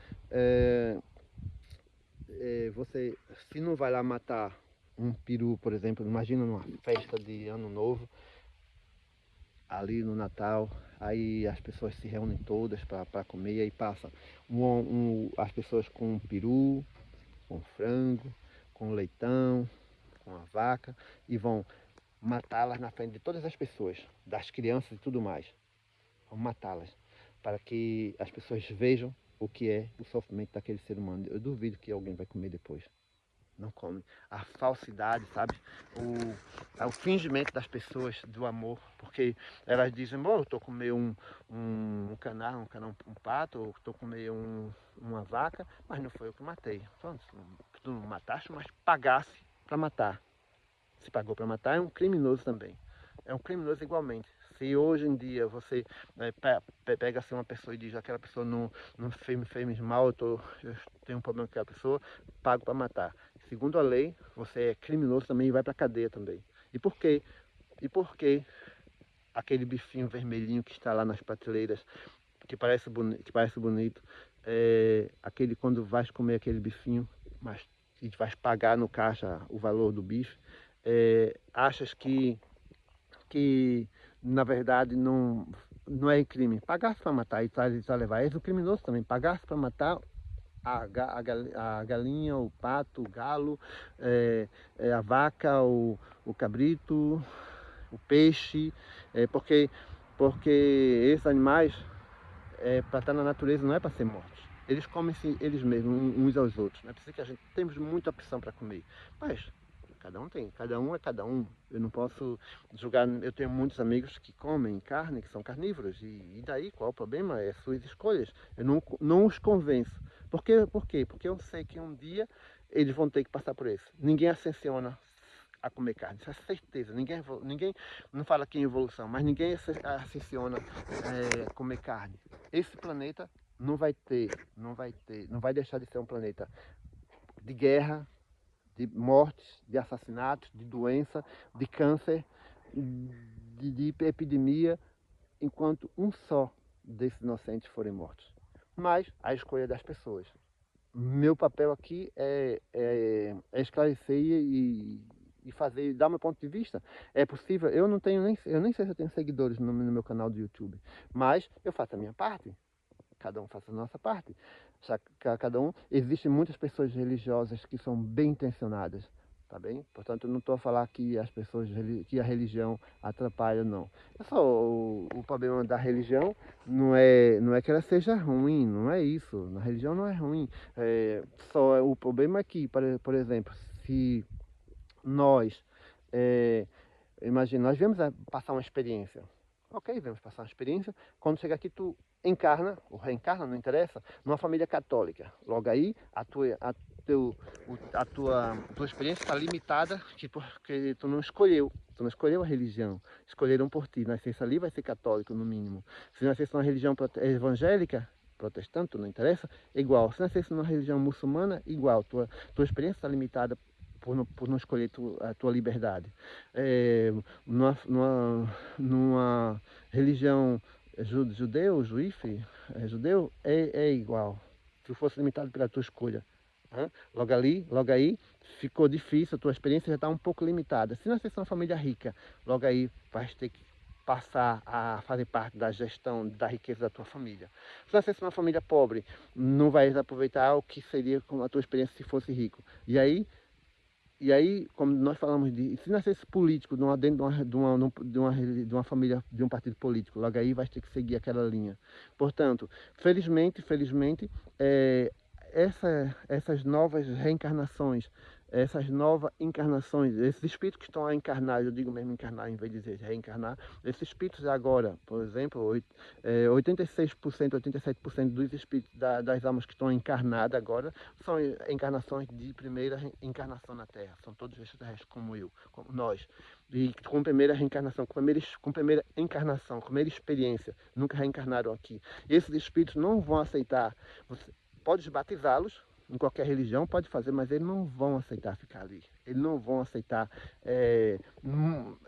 Speaker 1: você, se não vai lá matar um peru, por exemplo, imagina numa festa de Ano Novo, ali no Natal, aí as pessoas se reúnem todas para comer, e aí passa as pessoas com peru, com frango, com leitão, com a vaca, e vão matá-las na frente de todas as pessoas, das crianças e tudo mais. Vão matá-las, para que as pessoas vejam o que é o sofrimento daquele ser humano. Eu duvido que alguém vai comer depois. Não come. A falsidade, sabe? O fingimento das pessoas do amor. Porque elas dizem, bom, eu estou comendo um pato, ou estou comendo uma vaca, mas não foi eu que matei. Pronto, tu não mataste, mas pagasse para matar. Se pagou para matar, é um criminoso também. É um criminoso igualmente. Se hoje em dia você pega assim uma pessoa e diz aquela pessoa não fez mal, eu tenho um problema com aquela pessoa, pago para matar. Segundo a lei, você é criminoso também e vai para a cadeia também. E por quê? E por que aquele bifinho vermelhinho que está lá nas prateleiras, que parece bonito, aquele quando vais comer aquele bifinho, mas e vais pagar no caixa o valor do bife, achas que na verdade não é crime? Pagasse para matar e tá levar. És o criminoso também. Pagasse para matar a galinha, o pato, o galo, a vaca, o cabrito, o peixe, porque esses animais, para estar na natureza, não é para ser mortos. Eles comem-se eles mesmos, uns aos outros. Não é preciso que a gente temos muita opção para comer. Mas cada um tem, cada um é cada um. Eu não posso julgar. Eu tenho muitos amigos que comem carne, que são carnívoros. E daí, qual é o problema? É suas escolhas. Eu não os convenço. Por quê? Porque eu sei que um dia eles vão ter que passar por isso. Ninguém ascensiona a comer carne, isso é certeza. Ninguém não fala aqui em evolução, mas ninguém ascensiona comer carne. Esse planeta não vai deixar de ser um planeta de guerra, de mortes, de assassinatos, de doença, de câncer, de epidemia, enquanto um só desses inocentes forem mortos. Mas a escolha das pessoas. Meu papel aqui é esclarecer e fazer, dar meu ponto de vista. É possível, eu nem sei se eu tenho seguidores no meu canal do YouTube, mas eu faço a minha parte. Cada um faz a nossa parte. Cada um, existem muitas pessoas religiosas que são bem intencionadas, tá bem? Portanto, eu não estou a falar que que a religião atrapalha, não. É só o problema da religião não é que ela seja ruim, não é isso. Na religião não é ruim. O problema é que, por exemplo, se nós, imagina, nós viemos a passar uma experiência. Ok, vamos passar uma experiência. Quando chega aqui, tu encarna, ou reencarna, não interessa, numa família católica. Logo aí, a tua experiência está limitada, porque tu não escolheu. Tu não escolheu a religião. Escolheram por ti. Nascesse ali, vai ser católico, no mínimo. Se nascesse numa religião evangélica, protestante, não interessa, igual. Se nascesse numa religião muçulmana, igual. Tua experiência está limitada por não escolher a tua liberdade. Numa religião judeu, é igual. Se fosse limitado pela tua escolha. Logo aí, ficou difícil, a tua experiência já está um pouco limitada. Se nascer uma família rica, logo aí vais ter que passar a fazer parte da gestão da riqueza da tua família. Se nascer uma família pobre, não vais aproveitar o que seria com a tua experiência se fosse rico. E aí, como nós falamos se nascesse político dentro de uma família, de um partido político, logo aí vai ter que seguir aquela linha. Portanto, felizmente, essas novas reencarnações essas novas encarnações, esses espíritos que estão a encarnar, eu digo mesmo encarnar em vez de dizer reencarnar, esses espíritos agora, por exemplo, 86%, 87% dos espíritos das almas que estão encarnadas agora são encarnações de primeira encarnação na Terra, são todos extraterrestres como eu, como nós, e com primeira reencarnação, com primeira encarnação, com primeira experiência, nunca reencarnaram aqui. E esses espíritos não vão aceitar, você pode batizá-los, em qualquer religião pode fazer, mas eles não vão aceitar ficar ali. Eles não vão aceitar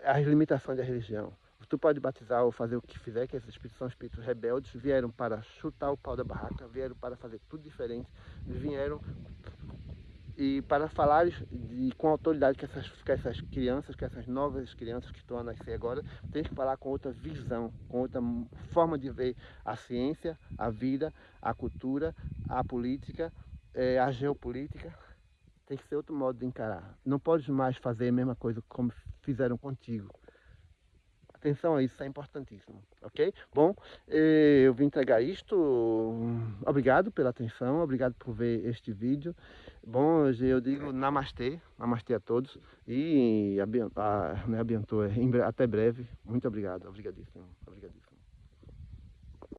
Speaker 1: as limitações da religião. Tu pode batizar ou fazer o que fizer, que esses espíritos são espíritos rebeldes, vieram para chutar o pau da barraca, vieram para fazer tudo diferente, vieram e para falar com autoridade que essas crianças, que essas novas crianças que estão a nascer agora, tem que falar com outra visão, com outra forma de ver a ciência, a vida, a cultura, a política, a geopolítica. Tem que ser outro modo de encarar. Não pode mais fazer a mesma coisa como fizeram contigo. Atenção a isso, é importantíssimo, ok? Bom, eu vim entregar isto. Obrigado pela atenção, obrigado por ver este vídeo. Bom, eu digo namastê, namastê a todos e até breve. Muito obrigado, obrigadíssimo, obrigadíssimo.